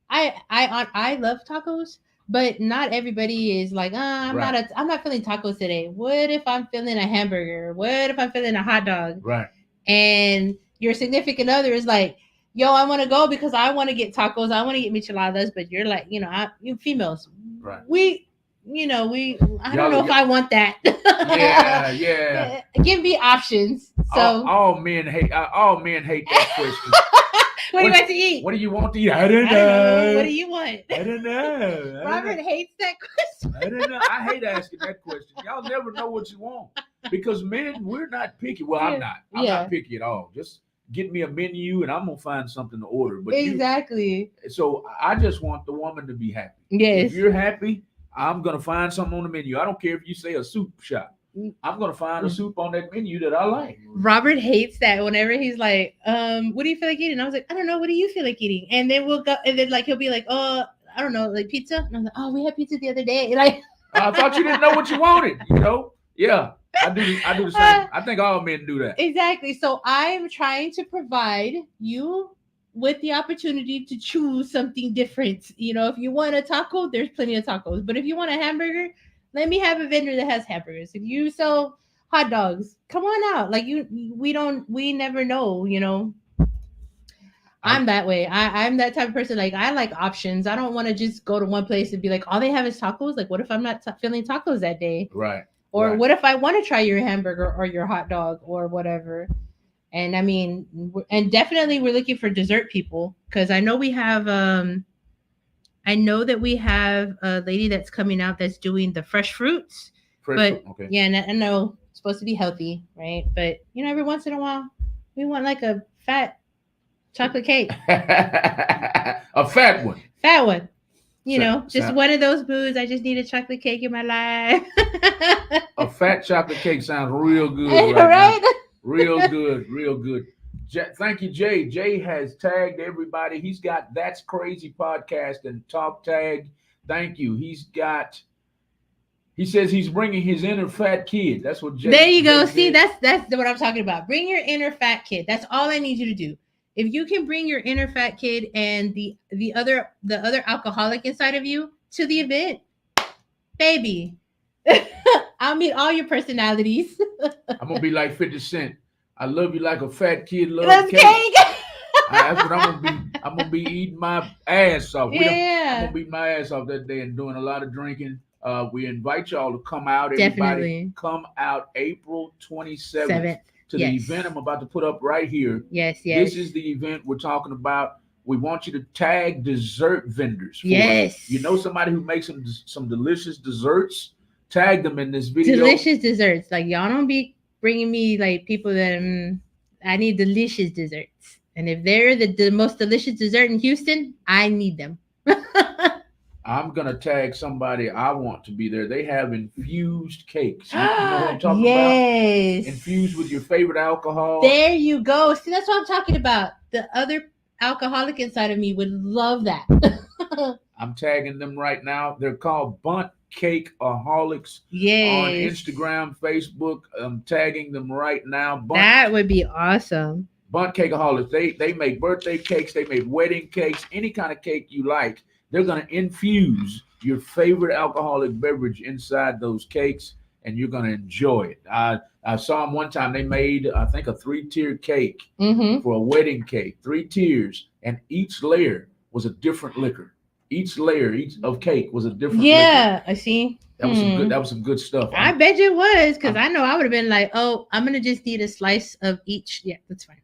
Speaker 2: I love tacos, but not everybody is like,
Speaker 1: Right.
Speaker 2: I'm not feeling tacos today. What if I'm feeling a hamburger? What if I'm feeling a hot dog?
Speaker 1: Right.
Speaker 2: And your significant other is like, yo, I want to go because I want to get tacos, I want to get micheladas, but you're like, you females,
Speaker 1: Right.
Speaker 2: we, I don't know if I want that.
Speaker 1: Yeah. Yeah.
Speaker 2: Give me options. So,
Speaker 1: All men hate that question.
Speaker 2: what do you want to eat?
Speaker 1: What do you want to eat? I don't
Speaker 2: I don't know. What
Speaker 1: know.
Speaker 2: do you want?
Speaker 1: I don't know.
Speaker 2: Robert hates that question.
Speaker 1: I don't know. I hate asking that question. Y'all never know what you want because men, we're not picky. Well, I'm
Speaker 2: Yeah.
Speaker 1: not. I'm
Speaker 2: Yeah.
Speaker 1: not picky at all. Just get me a menu and I'm gonna find something to order. But
Speaker 2: Exactly.
Speaker 1: so I just want the woman to be happy.
Speaker 2: Yes.
Speaker 1: If you're happy, I'm gonna find something on the menu. I don't care if you say a soup shop. I'm gonna find a soup on that menu that I like.
Speaker 2: Robert hates that whenever he's like, what do you feel like eating? I was like, I don't know, what do you feel like eating? And then we'll go, and then like he'll be like, oh, I don't know, like pizza. And I'm like, oh, we had pizza the other day. Like,
Speaker 1: I thought you didn't know what you wanted. Yeah. I do the same. I think all men do that.
Speaker 2: Exactly. So I'm trying to provide you with the opportunity to choose something different. If you want a taco, there's plenty of tacos. But if you want a hamburger, let me have a vendor that has hamburgers. If you sell hot dogs, come on out. Like we never know. I'm that way. I'm that type of person. Like, I like options. I don't want to just go to one place and be like, all they have is tacos. Like, what if I'm not feeling tacos that day?
Speaker 1: Right.
Speaker 2: Or
Speaker 1: right.
Speaker 2: what if I want to try your hamburger or your hot dog or whatever? And I mean, and definitely we're looking for dessert people, because I know I know that we have a lady that's coming out that's doing the fresh fruits. But
Speaker 1: Okay.
Speaker 2: yeah, and I know it's supposed to be healthy, right? But every once in a while, we want like a fat chocolate cake.
Speaker 1: A fat one.
Speaker 2: Fat one. Just one of those booze. I just need a chocolate cake in my life.
Speaker 1: A fat chocolate cake sounds real good right now. Real good, real good. Thank you, Jay. Jay has tagged everybody. He's got That's Crazy Podcast and Talk Tag. Thank you. He says he's bringing his inner fat kid. That's what Jay.
Speaker 2: There you go.
Speaker 1: Jay
Speaker 2: See, that's what I'm talking about. Bring your inner fat kid. That's all I need you to do. If you can bring your inner fat kid and the other alcoholic inside of you to the event, baby, I'll meet all your personalities.
Speaker 1: I'm gonna be like 50 Cent. I love you like a fat kid loves cake. That's what I'm gonna be. I'm gonna be eating my ass off. I'm gonna beat my ass off that day and doing a lot of drinking. We invite y'all to come out. Everybody,
Speaker 2: definitely
Speaker 1: come out April 27th to the event I'm about to put up right here.
Speaker 2: Yes.
Speaker 1: This is the event we're talking about. We want you to tag dessert vendors.
Speaker 2: Yes.
Speaker 1: You know somebody who makes some delicious desserts? Tag them in this video.
Speaker 2: Delicious desserts. Like, y'all don't be bringing me like people that I need delicious desserts. And if they're the most delicious dessert in Houston, I need them.
Speaker 1: I'm gonna tag somebody I want to be there. They have infused cakes. You know what I'm talking about?
Speaker 2: Yes.
Speaker 1: Infused with your favorite alcohol.
Speaker 2: There you go. See, that's what I'm talking about. The other alcoholic inside of me would love that.
Speaker 1: I'm tagging them right now. They're called Bunt Cakeaholics.
Speaker 2: Yes.
Speaker 1: On Instagram, Facebook. I'm tagging them right now.
Speaker 2: That would be awesome.
Speaker 1: Bunt Cakeaholics. They make birthday cakes. They make wedding cakes. Any kind of cake you like. They're going to infuse your favorite alcoholic beverage inside those cakes, and you're going to enjoy it. I saw them one time. They made, I think, a 3-tier cake for a wedding cake. 3 tiers, and each layer was a different liquor. Each layer of cake was a different liquor.
Speaker 2: Yeah, I see.
Speaker 1: That was some good. That was some good stuff.
Speaker 2: I bet you it was, because I know I would have been like, oh, I'm going to just need a slice of each. Yeah, that's fine.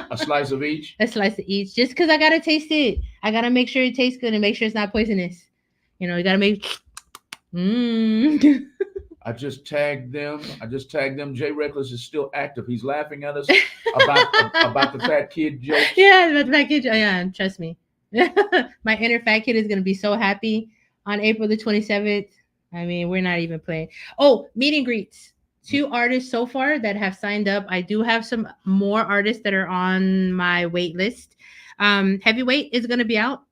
Speaker 1: A slice of each?
Speaker 2: A slice of each. Just because I got to taste it. I got to make sure it tastes good and make sure it's not poisonous. You got to make...
Speaker 1: I just tagged them. Jay Reckless is still active. He's laughing at us about the fat kid joke.
Speaker 2: Yeah, about the fat kid joke. Yeah, trust me. My inner fat kid is going to be so happy on April the 27th. I mean, we're not even playing. Oh, meet and greets. 2 artists so far that have signed up. I do have some more artists that are on my wait list. Heavyweight is going to be out.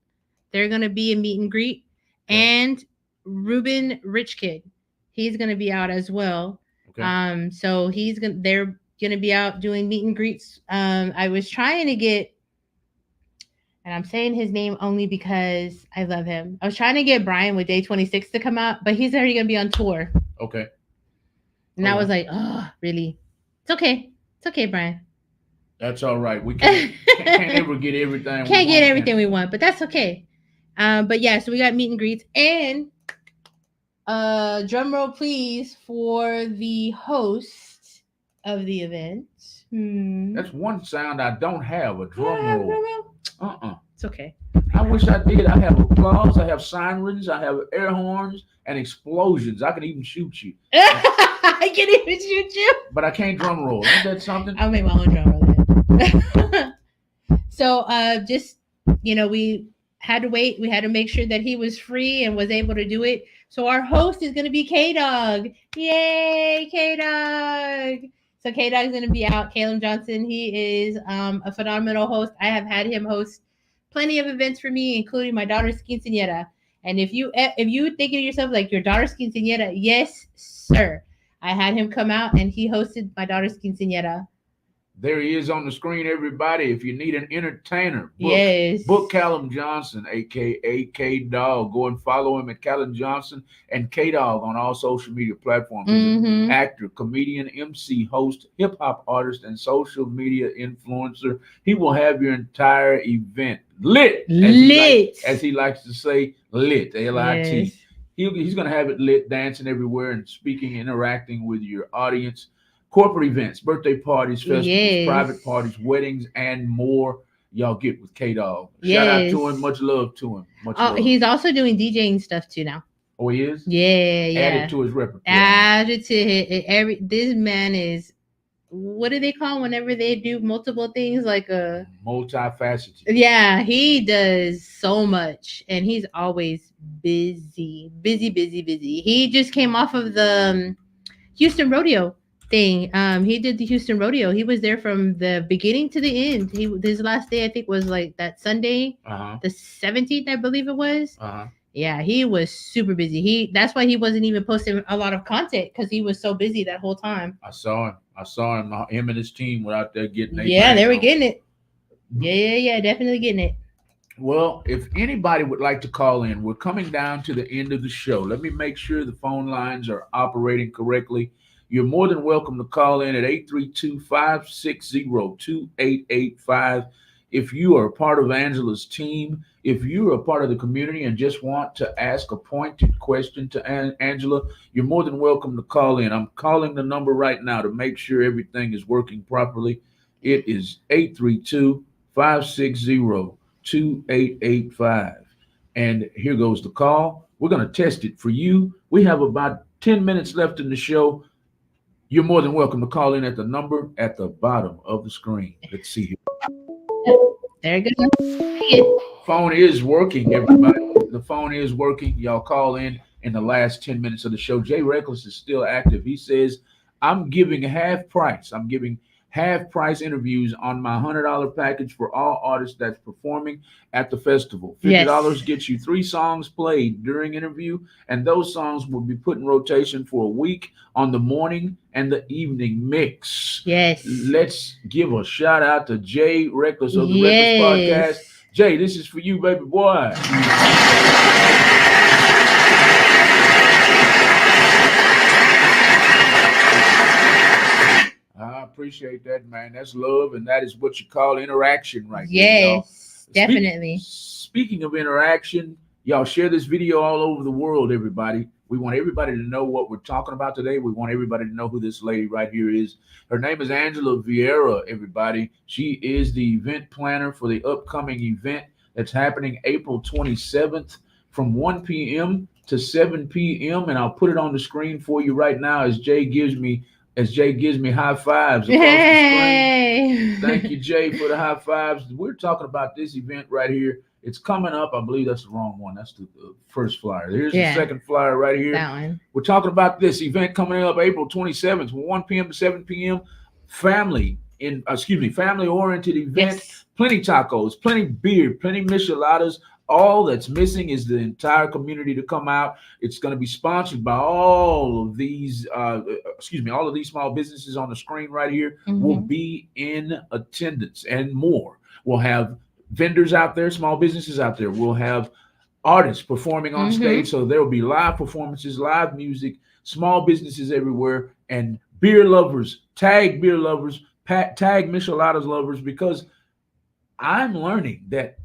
Speaker 2: They're going to be a meet and greet. Okay. And Ruben Rich Kid, he's going to be out as well. Okay. So they're going to be out doing meet and greets. I was trying to get And I'm saying his name only because I love him. I was trying to get Brian with Day 26 to come out, but he's already going to be on tour.
Speaker 1: Okay.
Speaker 2: And I was like, oh, really? It's okay. It's okay, Brian.
Speaker 1: That's all right. We can't ever get everything.
Speaker 2: Can't get everything we want, but that's okay. But yeah, so we got meet and greets and drum roll please for the host of the event.
Speaker 1: That's one sound I don't have, a drum roll.
Speaker 2: It's okay.
Speaker 1: I wish I did. I have applause, I have sirens, I have air horns and explosions. I can even shoot you.
Speaker 2: I can even shoot you.
Speaker 1: But I can't drum roll. Ain't that something?
Speaker 2: I'll make my own drum roll then. So just we had to wait. We had to make sure that he was free and was able to do it. So our host is gonna be K-Dog. Yay, K-Dog. So K-Dog's gonna be out. Caleb Johnson, he is a phenomenal host. I have had him host plenty of events for me, including my daughter's quinceañera. And if you think of yourself like your daughter's quinceañera, yes, sir. I had him come out and he hosted my daughter's quinceañera.
Speaker 1: There he is on the screen, everybody. If you need an entertainer, book Callum Johnson, aka K Dog. Go and follow him at Callum Johnson and K Dog on all social media platforms. He's an actor, comedian, MC, host, hip hop artist, and social media influencer. He will have your entire event lit, as he likes to say, lit, L-I-T.
Speaker 2: Yes.
Speaker 1: He's going to have it lit, dancing everywhere and speaking, interacting with your audience. Corporate events, birthday parties, festivals, private parties, weddings, and more. Y'all get with K-Dog. Shout out to him. Much love to him. Much love.
Speaker 2: He's also doing DJing stuff too now.
Speaker 1: Oh, he is?
Speaker 2: Yeah.
Speaker 1: Added to his repertoire.
Speaker 2: Added to it. This man is, what do they call whenever they do multiple things, like a
Speaker 1: multifaceted?
Speaker 2: Yeah, he does so much, and he's always busy. He just came off of the Houston Rodeo thing. He did the Houston Rodeo. He was there from the beginning to the end. His last day, I think, was like that Sunday, the 17th, I believe it was. Yeah, he was super busy. That's why he wasn't even posting a lot of content, because he was so busy that whole time.
Speaker 1: I saw him. Him and his team were out there getting it.
Speaker 2: Yeah, they were getting it. Yeah, definitely getting it.
Speaker 1: Well, if anybody would like to call in, we're coming down to the end of the show. Let me make sure the phone lines are operating correctly. You're more than welcome to call in at 832-560-2885. If you are a part of Angela's team, if you're a part of the community and just want to ask a pointed question to Angela, you're more than welcome to call in. I'm calling the number right now to make sure everything is working properly. It is 832-560-2885. And here goes the call. We're going to test it for you. We have about 10 minutes left in the show. You're more than welcome to call in at the number at the bottom of the screen. Let's see here.
Speaker 2: There you go.
Speaker 1: Phone is working, everybody. The phone is working. Y'all call in the last 10 minutes of the show. Jay Reckless is still active. He says, I'm giving half price. I'm giving half price interviews on my $100 package for all artists that's performing at the festival. $50 gets you 3 songs played during interview, and those songs will be put in rotation for a week on the morning and the evening mix.
Speaker 2: Yes.
Speaker 1: Let's give a shout out to Jay Reckless of the Reckless Podcast. Jay, this is for you, baby boy. I appreciate that, man. That's love, and that is what you call interaction right there.
Speaker 2: Yes, definitely.
Speaker 1: Speaking of interaction, y'all share this video all over the world, everybody. We want everybody to know what we're talking about today. We want everybody to know who this lady right here is. Her name is Angela Vieira, everybody. She is the event planner for the upcoming event that's happening April 27th from 1 p.m. to 7 p.m. And I'll put it on the screen for you right now as Jay gives me high fives across the screen. Thank you, Jay, for the high fives. We're talking about this event right here. It's coming up. I believe that's the wrong one. That's the first flyer. Here's the second flyer right here.
Speaker 2: That one.
Speaker 1: We're talking about this event coming up April 27th from 1 p.m. to 7 p.m. Family-oriented event.
Speaker 2: Yes.
Speaker 1: Plenty tacos, plenty beer, plenty micheladas. All that's missing is the entire community to come out. It's going to be sponsored by all of these small businesses on the screen right here will be in attendance, and more. We'll have vendors out there, small businesses out there. We'll have artists performing on
Speaker 2: Mm-hmm.
Speaker 1: stage. So there will be live performances, live music, small businesses everywhere, and beer lovers, tag beer lovers, tag Micheladas lovers, because I'm learning that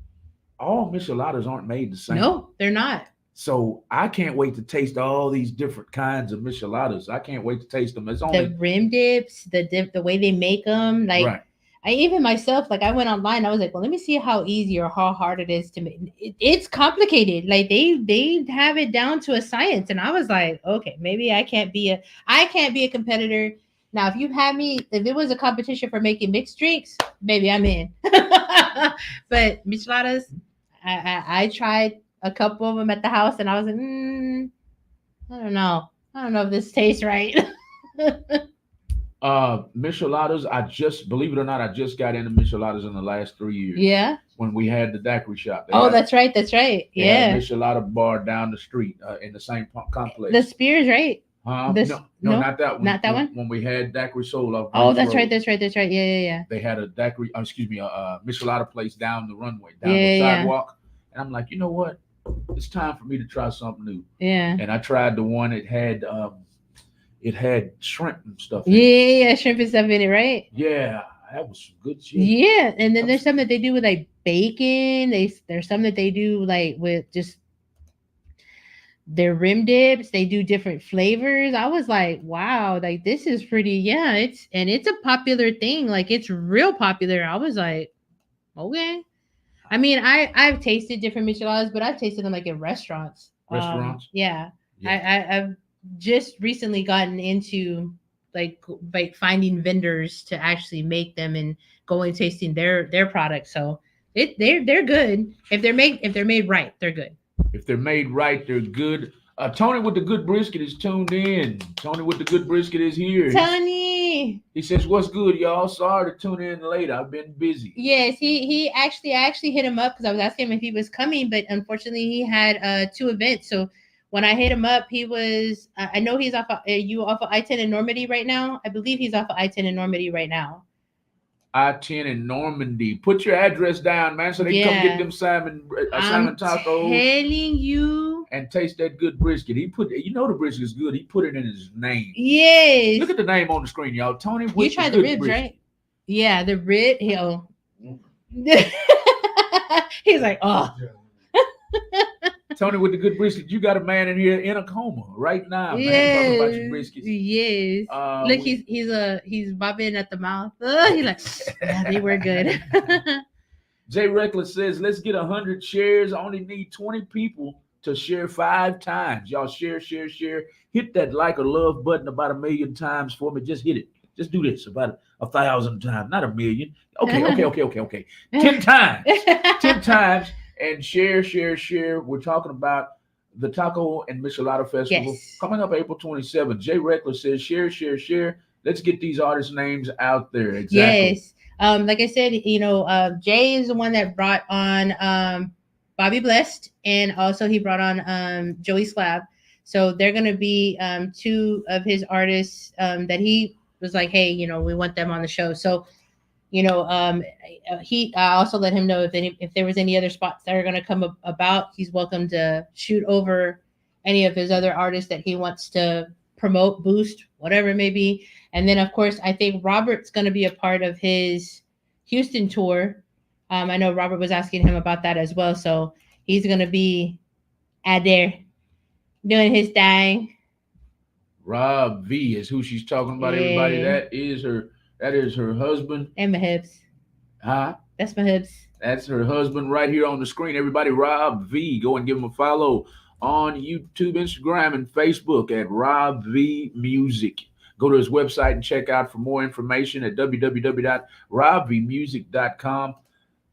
Speaker 1: all Micheladas aren't made the same.
Speaker 2: No, they're not.
Speaker 1: So I can't wait to taste all these different kinds of Micheladas. I can't wait to taste them. It's
Speaker 2: The
Speaker 1: only
Speaker 2: rim dips, the way they make them, like
Speaker 1: right.
Speaker 2: I even myself, like I went online, I was like, well, let me see how easy or how hard it is to make. It's complicated. Like they have it down to a science, and I was like, okay, maybe I can't be a competitor. Now, if you had me, if it was a competition for making mixed drinks, maybe I'm in. But micheladas, I tried a couple of them at the house, and I was like, I don't know. I don't know if this tastes right.
Speaker 1: Micheladas, I just believe it or not, I just got into Micheladas in the last 3 years
Speaker 2: Yeah.
Speaker 1: when we had the daiquiri shop.
Speaker 2: Oh, that's right. That's right.
Speaker 1: They had a
Speaker 2: Yeah.
Speaker 1: Michelada bar down the street in the same
Speaker 2: The
Speaker 1: complex.
Speaker 2: spears, right?
Speaker 1: No,
Speaker 2: This
Speaker 1: no,
Speaker 2: no,
Speaker 1: not that one.
Speaker 2: not that one.
Speaker 1: When we had daiquiri soul off
Speaker 2: Oh,
Speaker 1: Branch
Speaker 2: that's right.
Speaker 1: Road,
Speaker 2: That's right. That's right. Yeah, yeah,
Speaker 1: they had a daiquiri. Excuse me, a Michelada place down the runway,
Speaker 2: yeah,
Speaker 1: down the
Speaker 2: yeah, yeah,
Speaker 1: sidewalk. And I'm like, you know what? It's time for me to try something new.
Speaker 2: yeah,
Speaker 1: And I tried the one. It had shrimp and stuff
Speaker 2: yeah,
Speaker 1: in it.
Speaker 2: yeah, yeah. Shrimp and stuff in it, right?
Speaker 1: Yeah, that was some good shit.
Speaker 2: Yeah, and then
Speaker 1: That
Speaker 2: there's
Speaker 1: was
Speaker 2: some that they do with like bacon. There's some that they do like with just their rim dips. They do different flavors. I was like, wow, like this is pretty. Yeah, it's a popular thing. Like it's real popular. I was like, okay. I mean, I've tasted different micheladas, but I've tasted them like in restaurants.
Speaker 1: restaurants.
Speaker 2: Yeah,
Speaker 1: Yeah.
Speaker 2: I've just recently gotten into like finding vendors to actually make them and going tasting their products. So they're good if they're made right. They're good.
Speaker 1: If they're made right, they're good. Tony with the good brisket is tuned in. Tony with the good brisket is here.
Speaker 2: Tony.
Speaker 1: He says, "What's good, y'all? Sorry to tune in late. I've been busy."
Speaker 2: Yes, he actually I actually hit him up because I was asking him if he was coming, but unfortunately he had two events. So when I hit him up, he was I know he's off of, you off of I-10 in Normandy right now. I believe he's off of I-10 in Normandy right now.
Speaker 1: I-10 in Normandy. Put your address down, man, so they can come get
Speaker 2: Yeah,
Speaker 1: them Simon
Speaker 2: I'm
Speaker 1: tacos
Speaker 2: telling you.
Speaker 1: and taste that good brisket. He put, you know, the brisket is good. He put it in his name.
Speaker 2: Yes,
Speaker 1: Look at the name on the screen, y'all. Tony
Speaker 2: you
Speaker 1: with the
Speaker 2: tried the
Speaker 1: good
Speaker 2: ribs,
Speaker 1: brisket.
Speaker 2: right? Yeah, the rib. He's like, oh.
Speaker 1: Tony with the good brisket. You got a man in here in a coma right now, man, talking about your
Speaker 2: Yes,
Speaker 1: briskets.
Speaker 2: yes. Look, he's bobbing at the mouth. He's like, yeah, they were good.
Speaker 1: Jay Reckless says, let's get 100 shares. I only need 20 people to share 5 times. Y'all share, share, share. Hit that like or love button about 1,000,000 times for me. Just hit it. Just do this about 1,000 times, not 1,000,000. Okay. 10 times. 10 times. And share, share, share. We're talking about the Taco and Michelada Festival
Speaker 2: Yes.
Speaker 1: coming up April 27th. Jay Reckless says, share, share, share. Let's get these artists' names out there. Exactly.
Speaker 2: Yes. Like I said, Jay is the one that brought on Bobby Blessed, and also he brought on Joey Slab. So they're gonna be two of his artists that he was like, hey, we want them on the show. So he I also let him know if there was any other spots that are going to come about, he's welcome to shoot over any of his other artists that he wants to promote, boost, whatever it may be. And then of course I think Robert's going to be a part of his Houston tour. I know Robert was asking him about that as well, so he's going to be out there doing his thing.
Speaker 1: Rob V is who she's talking about. Everybody,
Speaker 2: Yeah.
Speaker 1: that is her husband.
Speaker 2: And my hips.
Speaker 1: Huh?
Speaker 2: That's my hips.
Speaker 1: That's her husband right here on the screen. Everybody, Rob V. Go and give him a follow on YouTube, Instagram, and Facebook at Rob V Music. Go to his website and check out for more information at www.robvmusic.com.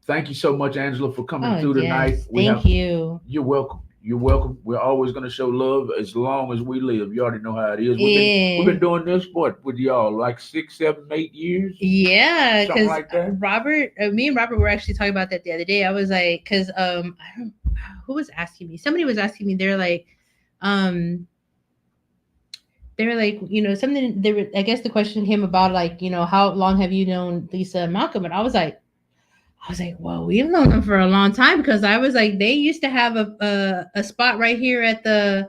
Speaker 1: Thank you so much, Angela, for coming through tonight.
Speaker 2: Yes. Thank you.
Speaker 1: You're welcome. You're welcome. We're always going to show love as long as we live. You already know how it is. We've been doing this with y'all like 6, 7, 8 years.
Speaker 2: Yeah,
Speaker 1: something
Speaker 2: because
Speaker 1: like that.
Speaker 2: Me and Robert were actually talking about that the other day. I was like, because who was asking me? Somebody was asking me. Um, they were like, something. They were, I guess the question came about like, how long have you known Lisa Malcolm? And I was like, I was like, well, we've known them for a long time because I was like, they used to have a spot right here at the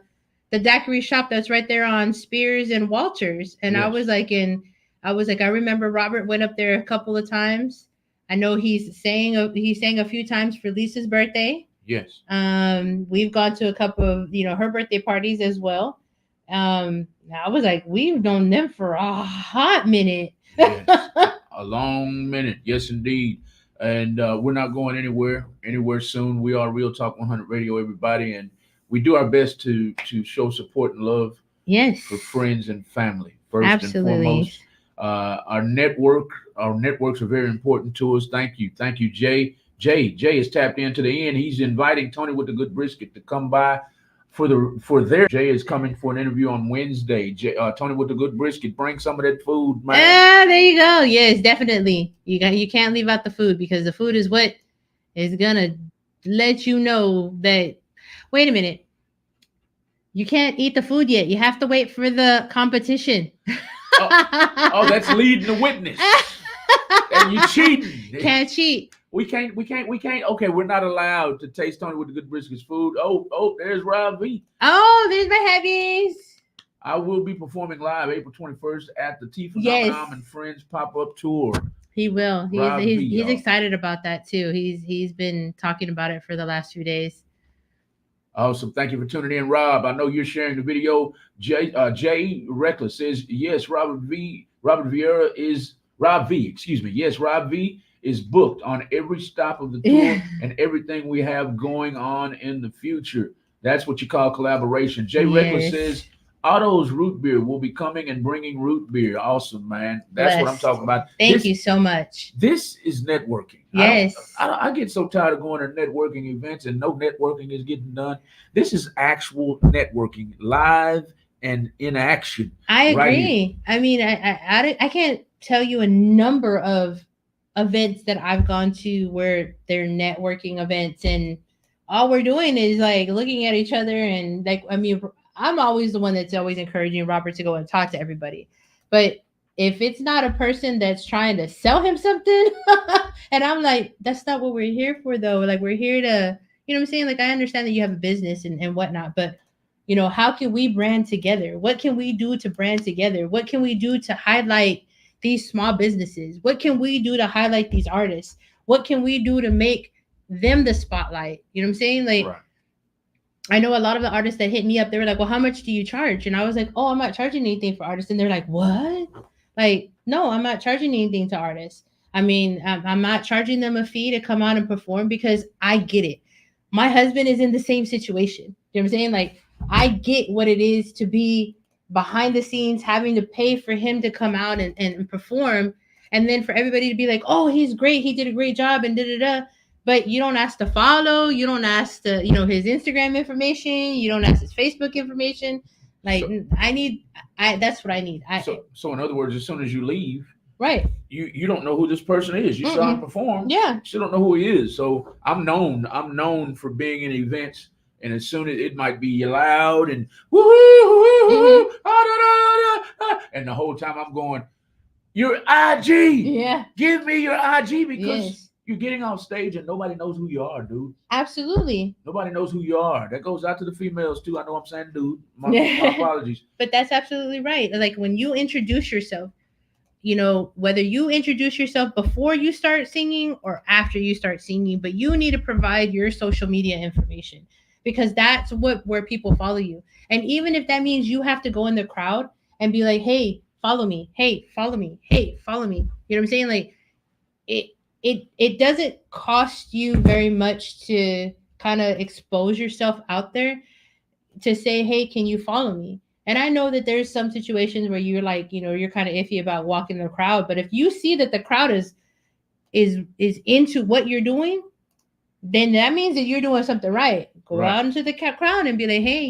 Speaker 2: daiquiri shop that's right there on Spears and Walters, and I was
Speaker 1: Yes.
Speaker 2: like, I remember Robert went up there a couple of times. I know he sang a few times for Lisa's birthday.
Speaker 1: Yes.
Speaker 2: We've gone to a couple of her birthday parties as well. I was like, we've known them for a hot minute.
Speaker 1: Yes. A long minute. Yes, indeed. And we're not going anywhere soon. We are Real Talk 100 Radio, everybody, and we do our best to show support and love
Speaker 2: Yes,
Speaker 1: for friends and family first and
Speaker 2: absolutely.
Speaker 1: foremost. Our networks are very important to us. Thank you, Jay. Jay is tapped into the end. He's inviting Tony with the Good Brisket to come by for their. Jay is coming for an interview on Wednesday. Tony with the Good Brisket, bring some of that food, man.
Speaker 2: Ah, there you go. Yes, definitely. You can't leave out the food because the food is what is gonna let you know that. Wait a minute, you can't eat the food yet. You have to wait for the competition.
Speaker 1: Oh, that's leading the witness, and you cheating.
Speaker 2: Can't cheat.
Speaker 1: We can't. Okay, we're not allowed to taste Tony with the Good Briskets food. Oh, there's Rob V.
Speaker 2: Oh, there's my heavies.
Speaker 1: I will be performing live April 21st at the T
Speaker 2: Yes,
Speaker 1: Phenomenon and Friends pop-up tour.
Speaker 2: he will.
Speaker 1: Rob V,
Speaker 2: He's
Speaker 1: y'all.
Speaker 2: excited about that too. He's been talking about it for the last few days.
Speaker 1: Awesome. Thank you for tuning in, Rob. I know you're sharing the video. Jay Reckless says, yes, Robert Vieira is Rob V, excuse me. Yes, Rob V is booked on every stop of the tour and everything we have going on in the future. That's what you call collaboration. Jay Reckless says, Otto's root beer will be coming and bringing root beer. Awesome, man. That's what I'm talking about.
Speaker 2: Thank you so much.
Speaker 1: This is networking.
Speaker 2: Yes.
Speaker 1: I get so tired of going to networking events and no networking is getting done. This is actual networking, live and in action.
Speaker 2: I agree. Right, I mean, I can't tell you a number of events that I've gone to where they're networking events and all we're doing is like looking at each other and like, I mean, I'm always the one that's always encouraging Robert to go and talk to everybody. But if it's not a person that's trying to sell him something, and I'm like, that's not what we're here for, though. Like, we're here to, you know what I'm saying? Like, I understand that you have a business and whatnot, but, how can we brand together? What can we do to brand together? What can we do to highlight these small businesses? What can we do to highlight these artists? What can we do to make them the spotlight? You know what I'm saying? Like, right. I know a lot of the artists that hit me up, they were like, well, how much do you charge? And I was like, oh, I'm not charging anything for artists. And they're like, what? Like, no, I'm not charging anything to artists. I mean, I'm not charging them a fee to come out and perform because I get it. My husband is in the same situation. You know what I'm saying? Like, I get what it is to be behind the scenes, having to pay for him to come out and perform. And then for everybody to be like, oh, he's great. He did a great job and da-da-da. But you don't ask to follow. You don't ask to, his Instagram information. You don't ask his Facebook information. Like, that's what I need.
Speaker 1: So in other words, as soon as you leave,
Speaker 2: right,
Speaker 1: you don't know who this person is. You saw him perform. Yeah, you still don't know who he is. So I'm known for being in events, and as soon as it might be loud and woo, and the whole time I'm going, your IG, yeah, give me your IG because. Yes. You're getting off stage and nobody knows who you are, dude.
Speaker 2: Absolutely.
Speaker 1: Nobody knows who you are. That goes out to the females too. I know I'm saying dude. My apologies.
Speaker 2: But that's absolutely right. Like when you introduce yourself, whether you introduce yourself before you start singing or after you start singing, but you need to provide your social media information because that's where people follow you. And even if that means you have to go in the crowd and be like, hey, follow me. Hey, follow me. Hey, follow me. You know what I'm saying? Like it doesn't cost you very much to kind of expose yourself out there to say, hey, can you follow me? And I know that there's some situations where you're like, you're kind of iffy about walking in the crowd. But if you see that the crowd is into what you're doing, then that means that you're doing something right. Go out into the crowd and be like, hey,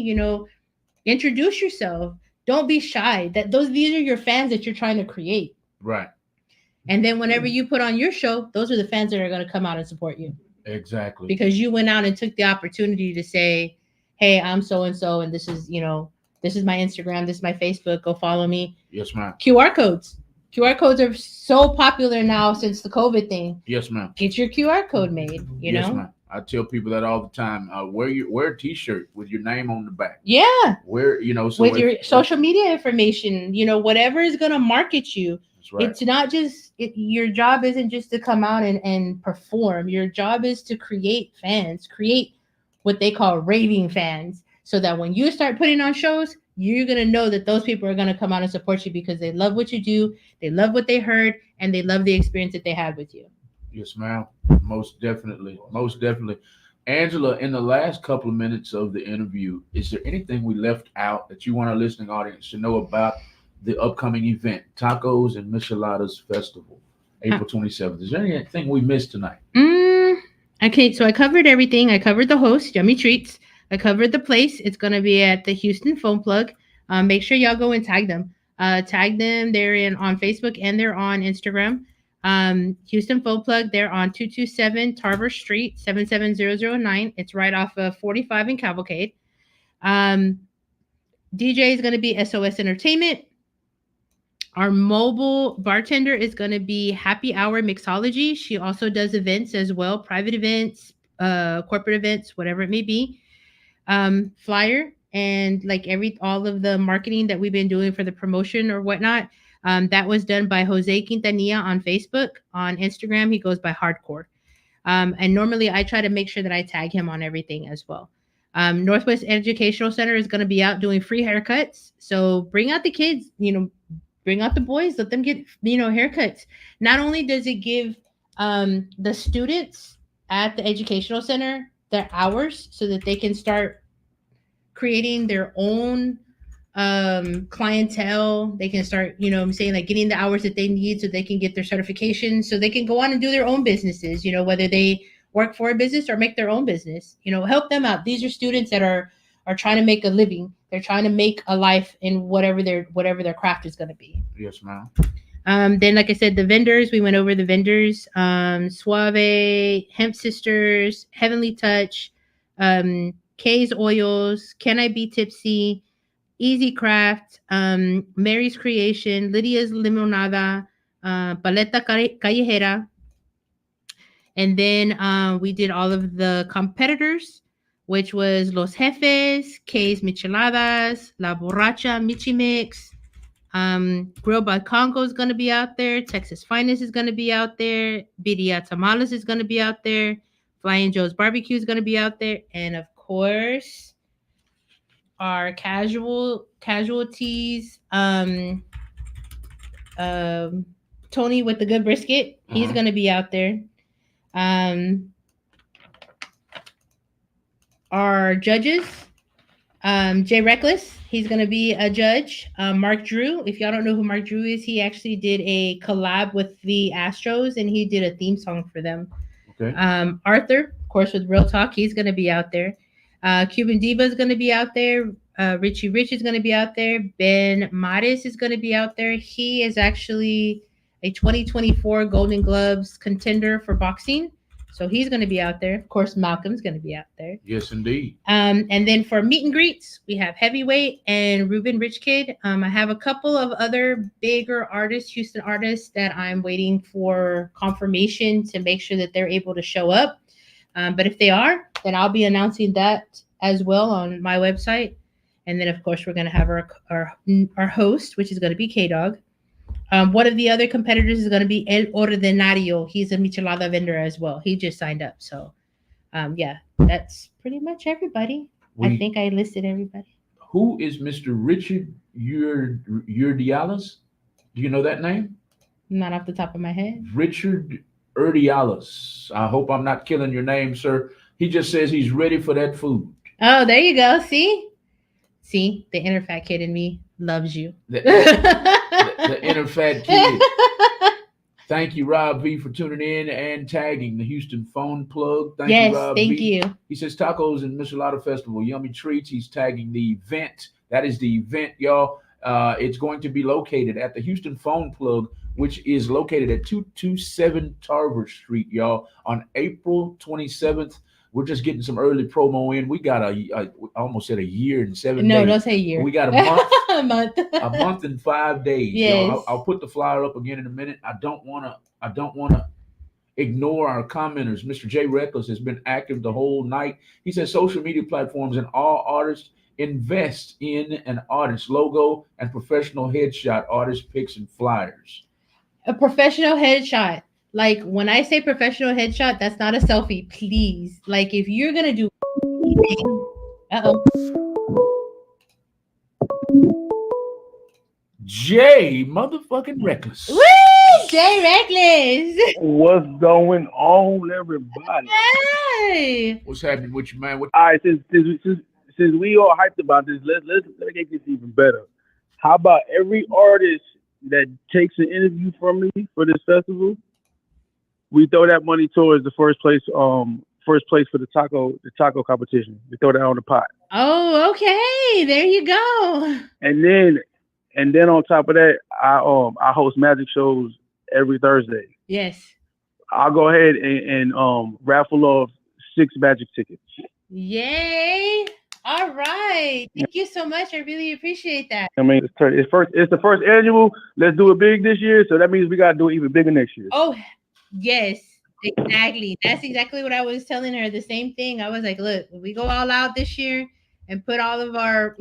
Speaker 2: introduce yourself. Don't be shy. These are your fans that you're trying to create.
Speaker 1: Right.
Speaker 2: And then whenever you put on your show, those are the fans that are going to come out and support you.
Speaker 1: Exactly.
Speaker 2: Because you went out and took the opportunity to say, hey, I'm so-and-so, and this is, this is my Instagram, this is my Facebook, go follow me.
Speaker 1: Yes, ma'am.
Speaker 2: QR codes. QR codes are so popular now since the COVID thing.
Speaker 1: Yes, ma'am.
Speaker 2: Get your QR code made, you
Speaker 1: Yes,
Speaker 2: know?
Speaker 1: ma'am. I tell people that all the time. Wear a T-shirt with your name on the back.
Speaker 2: Yeah.
Speaker 1: Wear, so
Speaker 2: With
Speaker 1: if
Speaker 2: your social media information, whatever is going to market you.
Speaker 1: that's right.
Speaker 2: It's not just, your job isn't just to come out and perform. Your job is to create fans, create what they call raving fans, so that when you start putting on shows, you're going to know that those people are going to come out and support you because they love what you do, they love what they heard, and they love the experience that they had with you.
Speaker 1: Yes, ma'am. Most definitely. Most definitely. Angela, in the last couple of minutes of the interview, is there anything we left out that you want our listening audience to know about the upcoming event, Tacos and Micheladas Festival, April 27th? Is there anything we missed tonight?
Speaker 2: Mm, okay, so I covered everything. I covered the host, Yummy Treats. I covered the place. It's going to be at the Houston Phone Plug. Make sure y'all go and tag them. Tag them. They're on Facebook and they're on Instagram. Houston Phone Plug. They're on 227 Tarver Street, 77009. It's right off of 45 in Cavalcade. Um, DJ is going to be SOS Entertainment. Our mobile bartender is going to be Happy Hour Mixology. She also does events as well, private events, corporate events, whatever it may be. Flyer and like all of the marketing that we've been doing for the promotion or whatnot. That was done by Jose Quintanilla on Facebook. On Instagram, he goes by Hardcore. And normally I try to make sure that I tag him on everything as well. Northwest Educational Center is going to be out doing free haircuts. So bring out the kids, bring out the boys, let them get, haircuts. Not only does it give the students at the educational center their hours so that they can start creating their own clientele. They can start, I'm saying, like getting the hours that they need so they can get their certification, so they can go on and do their own businesses, whether they work for a business or make their own business, help them out. These are students that are trying to make a living. They're trying to make a life in whatever their craft is going to be.
Speaker 1: Yes, ma'am.
Speaker 2: Then, like I said, the vendors, we went over the vendors. Suave, Hemp Sisters, Heavenly Touch, Kay's Oils, Can I Be Tipsy, Easy Craft, Mary's Creation, Lydia's Limonada, Paleta Callejera. And then we did all of the competitors, which was Los Jefes, K's Micheladas, La Borracha Michi Mix, Grill by Congo is going to be out there. Texas Finest is going to be out there. Birria Tamales is going to be out there. Flying Joe's Barbecue is going to be out there. And of course, our casualties, Tony with the good brisket, he's going to be out there. Our judges, Jay Reckless, he's going to be a judge. Mark Drew, if y'all don't know who Mark Drew is, he actually did a collab with the Astros and he did a theme song for them.
Speaker 1: Okay.
Speaker 2: Arthur, of course, with Real Talk, he's going to be out there. Cuban Diva is going to be out there. Richie Rich is going to be out there. Ben Maris is going to be out there. He is actually a 2024 Golden Gloves contender for boxing. So he's going to be out there. Of course, Malcolm's going to be out there.
Speaker 1: Yes, indeed.
Speaker 2: And then for meet and greets, we have Heavyweight and Ruben Rich Kid. I have a couple of other bigger artists, Houston artists, that I'm waiting for confirmation to make sure that they're able to show up. But if they are, then I'll be announcing that as well on my website. And then, of course, we're going to have our host, which is going to be K-Dog. One of the other competitors is going to be El Ordenario. He's a Michelada vendor as well. He just signed up. So, yeah, that's pretty much everybody. I think I listed everybody.
Speaker 1: Who is Mr. Richard Urdiales? Do you know that name?
Speaker 2: Not off the top of my head.
Speaker 1: Richard Urdiales. I hope I'm not killing your name, sir. He just says he's ready for that food.
Speaker 2: Oh, there you go. See, the inner fat kid in me loves you.
Speaker 1: The inner fat kid. Thank you, Rob V, for tuning in and tagging the Houston Phone Plug. Thank you, Rob
Speaker 2: thank
Speaker 1: V.
Speaker 2: you.
Speaker 1: He says Tacos and Michelada Festival, Yummy Treats. He's tagging the event. That is the event, y'all. It's going to be located at the Houston Phone Plug, which is located at 227 Tarver Street, y'all, on April 27th. We're just getting some early promo in. We got I almost said a year and seven
Speaker 2: No,
Speaker 1: days.
Speaker 2: don't say year.
Speaker 1: We got a month,
Speaker 2: A month.
Speaker 1: a month and 5 days. Y'all,
Speaker 2: Yes.
Speaker 1: I'll put the flyer up again in a minute. I don't wanna ignore our commenters. Mr. J Reckless has been active the whole night. He says social media platforms and all artists invest in an artist logo and professional headshot, artist pics and flyers.
Speaker 2: A professional headshot. Like when I say professional headshot, that's not a selfie, please. Like if you're gonna do anything,
Speaker 1: J motherfucking Reckless.
Speaker 2: woo, Jay Reckless.
Speaker 3: What's going on, everybody?
Speaker 2: Hey.
Speaker 1: What's happening with you, man? What?
Speaker 3: All right, since we all hyped about this, let's make this even better. How about every artist that takes an interview from me for this festival, we throw that money towards the first place for the taco competition. We throw that on the pot,
Speaker 2: Oh, okay. There you go.
Speaker 3: and then on top of that, I host magic shows every Thursday.
Speaker 2: Yes.
Speaker 3: I'll go ahead and raffle off 6 magic tickets.
Speaker 2: Yay. All right. Thank you so much. I really appreciate that.
Speaker 3: I mean, it's the first annual. Let's do it big this year, so that means we gotta do it even bigger next year.
Speaker 2: Oh, yes. Exactly. That's exactly what I was telling her. The same thing. I was like, look, if we go all out this year and put all of our,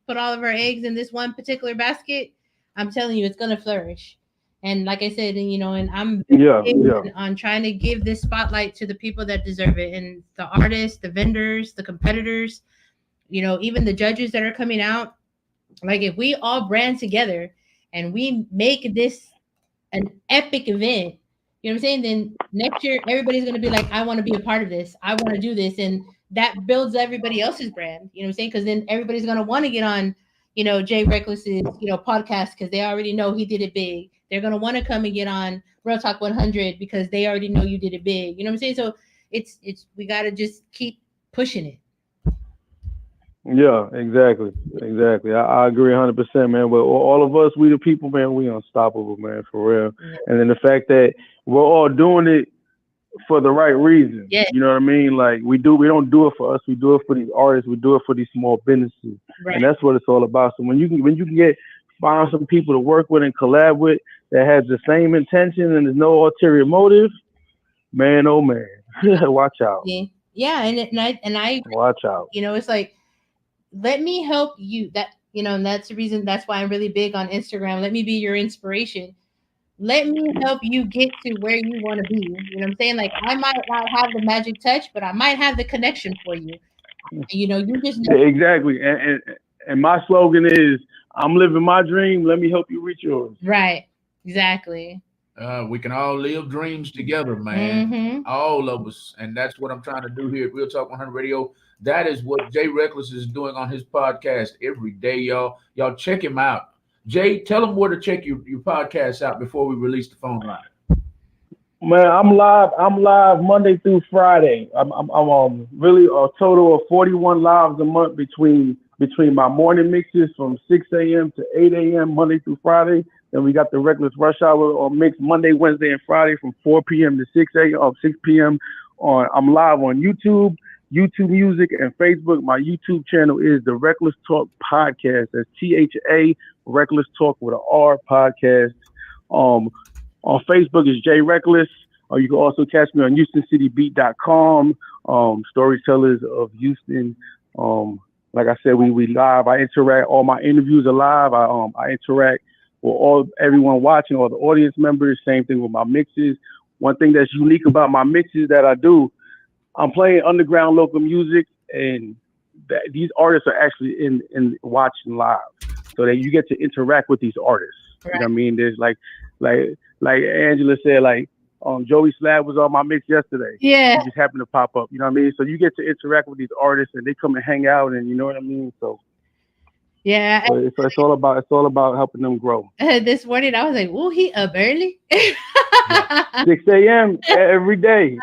Speaker 2: put all of our eggs in this one particular basket, I'm telling you, it's gonna flourish. And like I said, and I'm
Speaker 3: Yeah,
Speaker 2: big
Speaker 3: yeah,
Speaker 2: on trying to give this spotlight to the people that deserve it, and the artists, the vendors, the competitors, even the judges that are coming out. Like if we all brand together and we make this an epic event, you know what I'm saying? Then next year everybody's gonna be like, I want to be a part of this. I want to do this, and that builds everybody else's brand. You know what I'm saying? Because then everybody's gonna want to get on, Jay Reckless's, podcast because they already know he did it big. They're gonna want to come and get on Real Talk 100 because they already know you did it big. You know what I'm saying? So it's we gotta just keep pushing it.
Speaker 3: yeah. Exactly. I agree 100%, man. But all of us, we the people, man, we unstoppable, man, for real. And then the fact that we're all doing it for the right reason.
Speaker 2: Yeah.
Speaker 3: You know what I mean? Like we don't do it for us. We do it for these artists. We do it for these small businesses,
Speaker 2: Right.
Speaker 3: and that's what it's all about. So when you can get find some people to work with and collab with that has the same intention and there's no ulterior motive, man, oh man, watch out,
Speaker 2: Yeah, and I
Speaker 3: watch out.
Speaker 2: it's like, let me help you. And that's the reason. That's why I'm really big on Instagram. Let me be your inspiration. Let me help you get to where you want to be. You know what I'm saying? Like I might not have the magic touch, but I might have the connection for you. You just
Speaker 3: Yeah,
Speaker 2: know.
Speaker 3: exactly. And my slogan is, I'm living my dream. Let me help you reach yours.
Speaker 2: Right. Exactly.
Speaker 1: We can all live dreams together, man.
Speaker 2: Mm-hmm.
Speaker 1: All of us. And that's what I'm trying to do here at Real Talk 100 Radio. That is what Jay Reckless is doing on his podcast every day, y'all. Y'all check him out. Jay, tell them where to check your podcast out before we release the phone line.
Speaker 3: Man, I'm live. I'm live Monday through Friday. I'm really a total of 41 lives a month between my morning mixes from 6 a.m. to 8 a.m. Monday through Friday. Then we got the Reckless Rush Hour or mix Monday, Wednesday, and Friday from 4 p.m. to 6 a.m. 6 p.m. I'm live on YouTube Music, and Facebook. My YouTube channel is the Reckless Talk Podcast. That's THA Reckless Talk with an R podcast. Um, on Facebook is Jay Reckless. You can also catch me on HoustonCityBeat.com. Storytellers of Houston. Like I said, we live. I interact. All my interviews are live. I interact with everyone watching, all the audience members. Same thing with my mixes. One thing that's unique about my mixes that I do, I'm playing underground local music, and these artists are actually in watching live, so that you get to interact with these artists.
Speaker 2: Right.
Speaker 3: You know what I mean? There's like Angela said, like Joey Slab was on my mix yesterday.
Speaker 2: Yeah.
Speaker 3: He just happened to pop up. You know what I mean? So you get to interact with these artists, and they come and hang out, and you know what I mean. So
Speaker 2: yeah,
Speaker 3: it's all about helping them grow.
Speaker 2: This morning I was like, "Oh, he up early."
Speaker 3: 6 a.m. every day.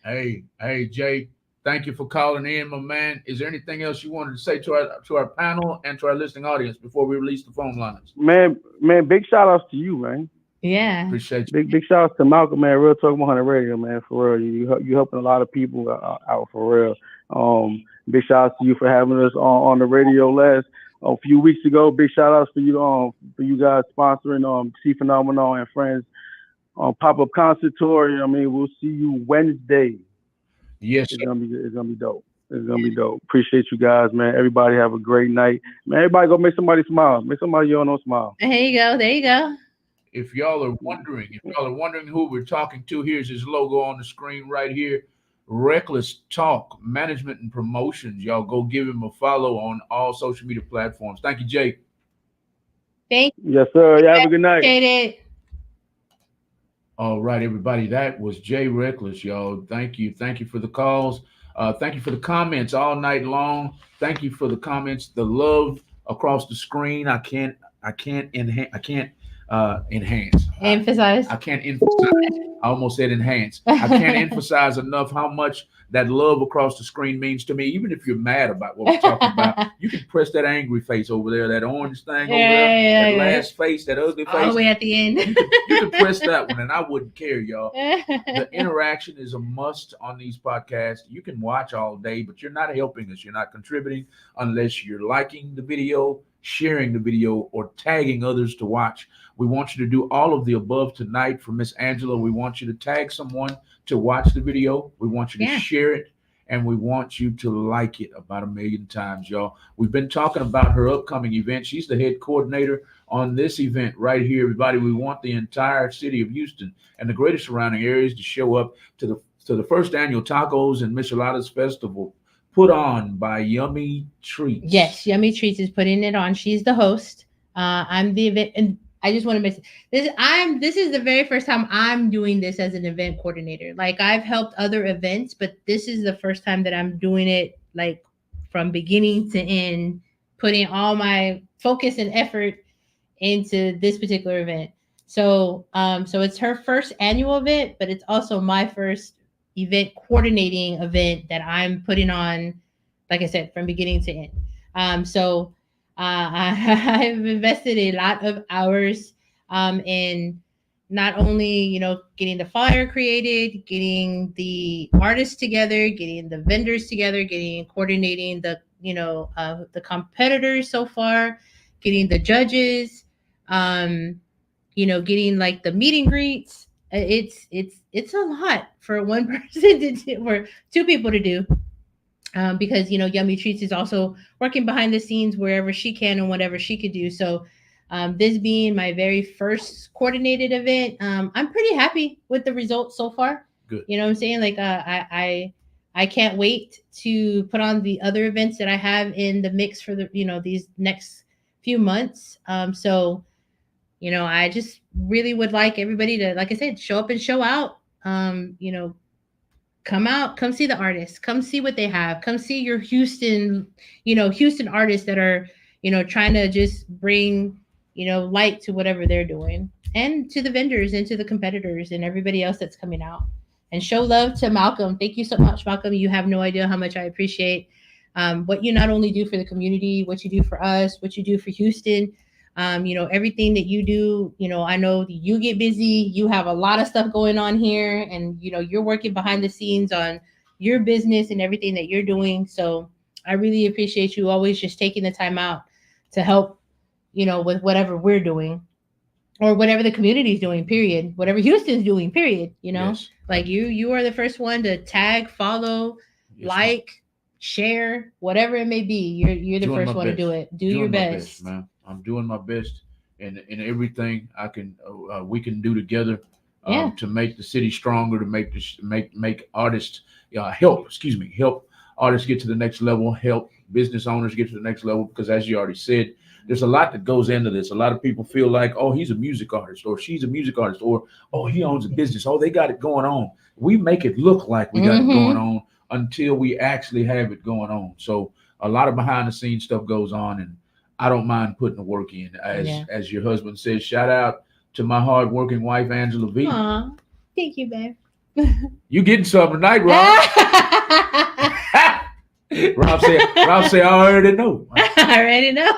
Speaker 1: Hey, Jay, thank you for calling in, my man. Is there anything else you wanted to say to our panel and to our listening audience before we release the phone lines?
Speaker 3: Man, big shout outs to you, man.
Speaker 2: Yeah.
Speaker 1: Appreciate
Speaker 3: Big shout out to Malcolm, man. Real Talk 100 Radio, man. For real, you helping a lot of people out for real. Big shout out to you for having us on the radio last a few weeks ago. Big shout outs for you guys sponsoring C Phenomenal and Friends pop up concert tour. I mean, we'll see you Wednesday.
Speaker 1: you. Yes,
Speaker 3: It's
Speaker 1: sir.
Speaker 3: gonna be it's gonna be dope. It's gonna be dope. Appreciate you guys, man. Everybody have a great night, man. Everybody go make somebody smile. Make somebody you know smile.
Speaker 2: There you go. There you go.
Speaker 1: If y'all are wondering who we're talking to, here's his logo on the screen right here. Reckless Talk Management and Promotions. Y'all go give him a follow on all social media platforms. Thank you, Jay.
Speaker 2: Thank
Speaker 3: Yes, sir. You have a good
Speaker 2: you.
Speaker 3: night.
Speaker 2: Appreciate it.
Speaker 1: All right, everybody. That was Jay Reckless, y'all. Thank you. Thank you for the calls. Thank you for the comments all night long. Thank you for the comments, the love across the screen. I can't enhance.
Speaker 2: Emphasize.
Speaker 1: I can't emphasize. I almost said enhance. I can't emphasize enough how much that love across the screen means to me. Even if you're mad about what we're talking about, you can press that angry face over there, that orange thing over there,
Speaker 2: Yeah,
Speaker 1: that
Speaker 2: yeah.
Speaker 1: last face, that ugly
Speaker 2: All the
Speaker 1: face.
Speaker 2: way at the end.
Speaker 1: You can press that one, and I wouldn't care, y'all. The interaction is a must on these podcasts. You can watch all day, but you're not helping us. You're not contributing unless you're liking the video, sharing the video, or tagging others to watch. We want you to do all of the above tonight for Miss Angela. We want you to tag someone to watch the video. We want you to
Speaker 2: Yeah.
Speaker 1: share it. And we want you to like it about 1,000,000 times, y'all. We've been talking about her upcoming event. She's the head coordinator on this event right here, everybody. We want the entire city of Houston and the greater surrounding areas to show up to the first annual Tacos and Micheladas Festival, put on by Yummy Treats.
Speaker 2: Yes, Yummy Treats is putting it on. She's the host. I'm the event, and I just want to mention this. This is the very first time I'm doing this as an event coordinator. Like I've helped other events, but this is the first time that I'm doing it like from beginning to end, putting all my focus and effort into this particular event. So it's her first annual event, but it's also my first event coordinating event that I'm putting on, like I said, from beginning to end. I've invested a lot of hours in not only getting the flyer created, getting the artists together, getting the vendors together, getting coordinating the competitors so far, getting the judges, getting like the meet and greets. It's a lot for one person to do, for two people to do. Because Yummy Treats is also working behind the scenes wherever she can and whatever she could do. So this being my very first coordinated event, I'm pretty happy with the results so far.
Speaker 1: Good.
Speaker 2: You know what I'm saying? Like I can't wait to put on the other events that I have in the mix for these next few months. I just really would like everybody to, like I said, show up and show out. Come out, come see the artists, come see what they have, come see your Houston artists that are, trying to just bring, light to whatever they're doing, and to the vendors and to the competitors and everybody else that's coming out. And show love to Malcolm. Thank you so much, Malcolm. You have no idea how much I appreciate what you not only do for the community, what you do for us, what you do for Houston. Everything that you do, I know you get busy, you have a lot of stuff going on here, and you're working behind the scenes on your business and everything that you're doing. So I really appreciate you always just taking the time out to help, with whatever we're doing or whatever the community is doing, period, whatever Houston's doing, period.
Speaker 1: Yes.
Speaker 2: Like you are the first one to tag, follow,
Speaker 1: Yes,
Speaker 2: like, share, whatever it may be. You're the
Speaker 1: Doing
Speaker 2: first
Speaker 1: my
Speaker 2: one to
Speaker 1: best.
Speaker 2: do it. Do
Speaker 1: Doing
Speaker 2: your
Speaker 1: my
Speaker 2: best.
Speaker 1: man. I'm doing my best in everything I can. We can do together
Speaker 2: Yeah.
Speaker 1: to make the city stronger, to make artists help artists get to the next level, help business owners get to the next level. Because as you already said, there's a lot that goes into this. A lot of people feel like, oh, he's a music artist, or she's a music artist, or oh, he owns a business. Oh, they got it going on. We make it look like we got it going on until we actually have it going on. So a lot of behind the scenes stuff goes on, and I don't mind putting the work in. As your husband says, shout out to my hardworking wife, Angela V.
Speaker 2: Aw, thank you, babe.
Speaker 1: You getting something tonight, Rob? Rob said, I already know.
Speaker 2: I already know.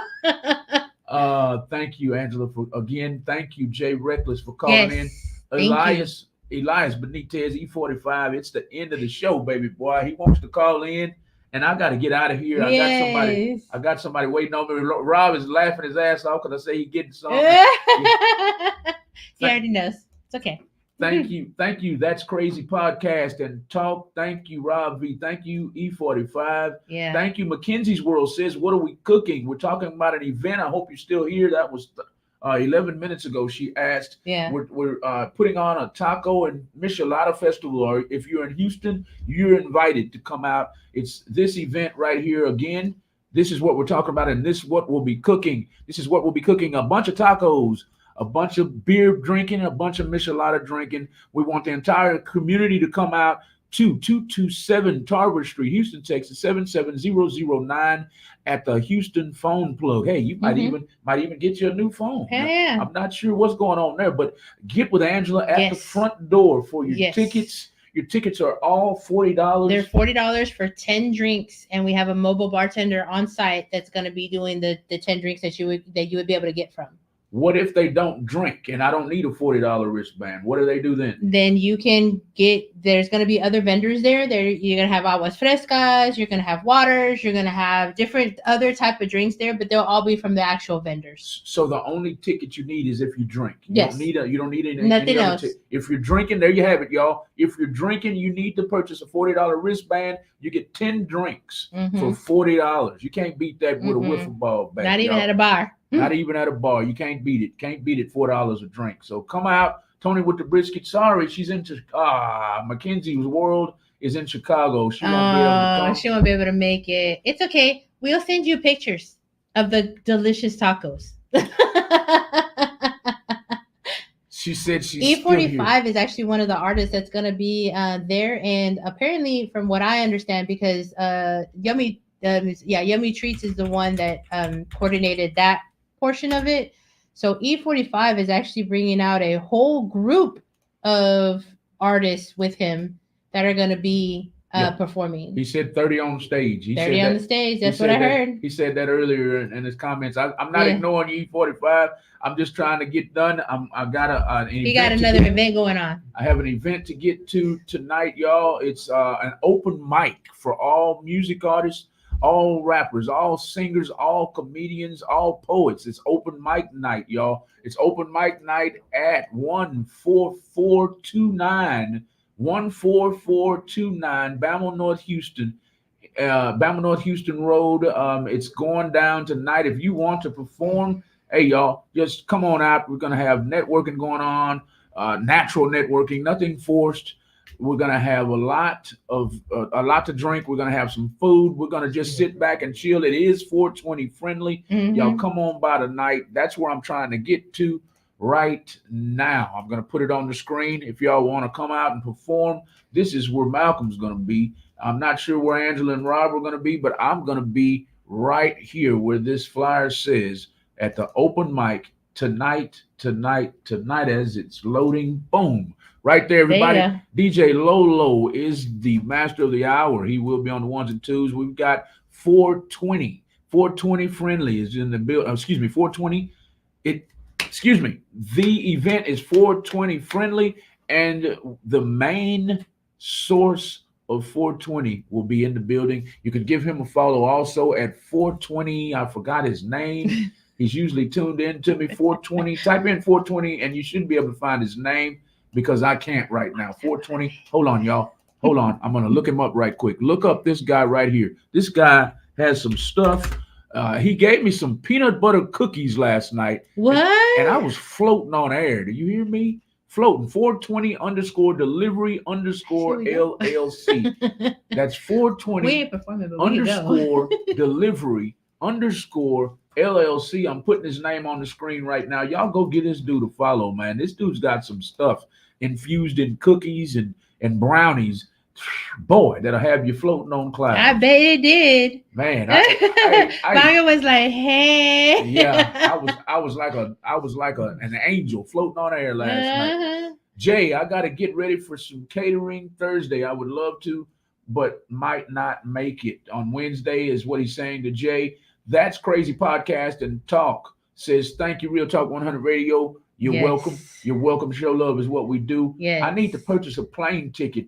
Speaker 1: Thank you, Angela, for again. Thank you, Jay Reckless, for calling in.
Speaker 2: Yes. Thank you.
Speaker 1: Elias Benitez, E45. It's the end of the show, baby boy. He wants to call in, and I got to get out of here.
Speaker 2: Yes.
Speaker 1: I got somebody waiting on me. Rob is laughing his ass off because I say he getting some.
Speaker 2: He already knows. It's okay.
Speaker 1: Thank you. Thank you. That's Crazy Podcast and Talk. Thank you, Rob V. Thank you, E45.
Speaker 2: Yeah.
Speaker 1: Thank you. Mackenzie's World says, what are we cooking? We're talking about an event. I hope you're still here. That was 11 minutes ago. She asked.
Speaker 2: Yeah.
Speaker 1: We're putting on a taco and Michelada festival. Or if you're in Houston, you're invited to come out. It's this event right here again. This is what we're talking about, and this is what we'll be cooking. This is what we'll be cooking: a bunch of tacos, a bunch of beer drinking, a bunch of Michelada drinking. We want the entire community to come out to 227 Tarver Street, Houston, Texas, 77009 at the Houston phone plug. Hey, you might even get you a new phone.
Speaker 2: Yeah.
Speaker 1: I'm not sure what's going on there, but get with Angela at the front door for your tickets. Your tickets are all $40.
Speaker 2: They're $40 for 10 drinks, and we have a mobile bartender on site that's going to be doing the 10 drinks that you would be able to get from.
Speaker 1: What if they don't drink and I don't need a $40 wristband? What do they do then?
Speaker 2: Then you can there's going to be other vendors there. You're going to have aguas frescas, you're going to have waters, you're going to have different other type of drinks there, but they'll all be from the actual vendors.
Speaker 1: So the only ticket you need is if you drink.
Speaker 2: Yes.
Speaker 1: You don't need
Speaker 2: nothing else.
Speaker 1: If you're drinking, there you have it, y'all. If you're drinking, you need to purchase a $40 wristband. You get 10 drinks for $40. You can't beat that with a wiffle ball bag.
Speaker 2: Not even at a bar.
Speaker 1: Not even at a bar. You can't beat it. Can't beat it. $4 a drink. So come out. Tony with the brisket. Sorry, she's in Mackenzie's World is in Chicago. She won't be able to come.
Speaker 2: She won't be able to make it. It's okay. We'll send you pictures of the delicious tacos.
Speaker 1: She said she's
Speaker 2: E45 is actually one of the artists that's going to be there, and apparently, from what I understand, because Yummy Treats is the one that coordinated that portion of it. So E45 is actually bringing out a whole group of artists with him that are going to be performing.
Speaker 1: He said 30 on stage.
Speaker 2: 30 on the stage. That's what I heard.
Speaker 1: He said that earlier in his comments. I'm not ignoring E45. I'm just trying to get done. He got
Speaker 2: another event going on.
Speaker 1: I have an event to get to tonight, y'all. It's an open mic for all music artists, all rappers, all singers, all comedians, all poets. It's open mic night, y'all. It's open mic night at 14429 Bama North Houston. Bama North Houston Road. It's going down tonight. If you want to perform, hey, y'all, just come on out. We're going to have networking going on, natural networking, nothing forced. We're going to have a lot to drink. We're going to have some food. We're going to just sit back and chill. It is 420 friendly. Y'all come on by tonight. That's where I'm trying to get to right now. I'm going to put it on the screen. If y'all want to come out and perform, this is where Malcolm's going to be. I'm not sure where Angela and Rob are going to be, but I'm going to be right here where this flyer says at the open mic tonight as it's loading. Boom. Right there, everybody. DJ Lolo is the master of the hour. He will be on the ones and twos. We've got 420 friendly is in the build. 420. The event is 420 friendly, and the main source of 420 will be in the building. You can give him a follow also at 420. I forgot his name. He's usually tuned in to me. 420. Type in 420, and you should be able to find his name. Because I can't right now. 420. Hold on, y'all. Hold on. I'm going to look him up right quick. Look up this guy right here. This guy has some stuff. He gave me some peanut butter cookies last night.
Speaker 2: What?
Speaker 1: And I was floating on air. Do you hear me? Floating. 420_delivery_LLC. That's 420_delivery_LLC. I'm putting his name on the screen right now. Y'all go get this dude a follow, man. This dude's got some stuff infused in cookies and brownies. Boy, that'll have you floating on clouds.
Speaker 2: I bet it did.
Speaker 1: Man,
Speaker 2: Mario was like, "Hey."
Speaker 1: Yeah, I was like an angel floating on air last night. Jay, I got to get ready for some catering Thursday. I would love to, but might not make it on Wednesday. Is what he's saying to Jay. That's Crazy Podcast and Talk. says, thank you, Real Talk 100 Radio. You're
Speaker 2: Yes.
Speaker 1: welcome. You're welcome. Show love is what we do.
Speaker 2: Yes.
Speaker 1: I need to purchase a plane ticket.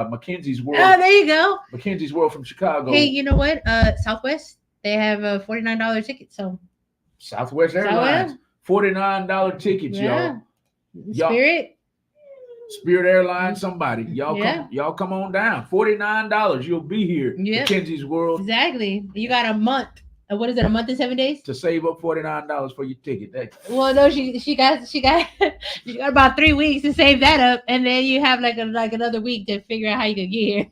Speaker 1: Mackenzie's World.
Speaker 2: Oh, there you go.
Speaker 1: Mackenzie's World from Chicago.
Speaker 2: Hey, you know what? Southwest, they have a $49 ticket. So
Speaker 1: Southwest Airlines. $49 tickets, y'all. Spirit Airlines, somebody. Y'all come on down. $49. You'll be here.
Speaker 2: Yep.
Speaker 1: Mackenzie's World.
Speaker 2: Exactly. You got a month. What is it? A month and 7 days
Speaker 1: to save up $49 for your ticket.
Speaker 2: Well, no, she got about 3 weeks to save that up, and then you have like another week to figure out how you can get here.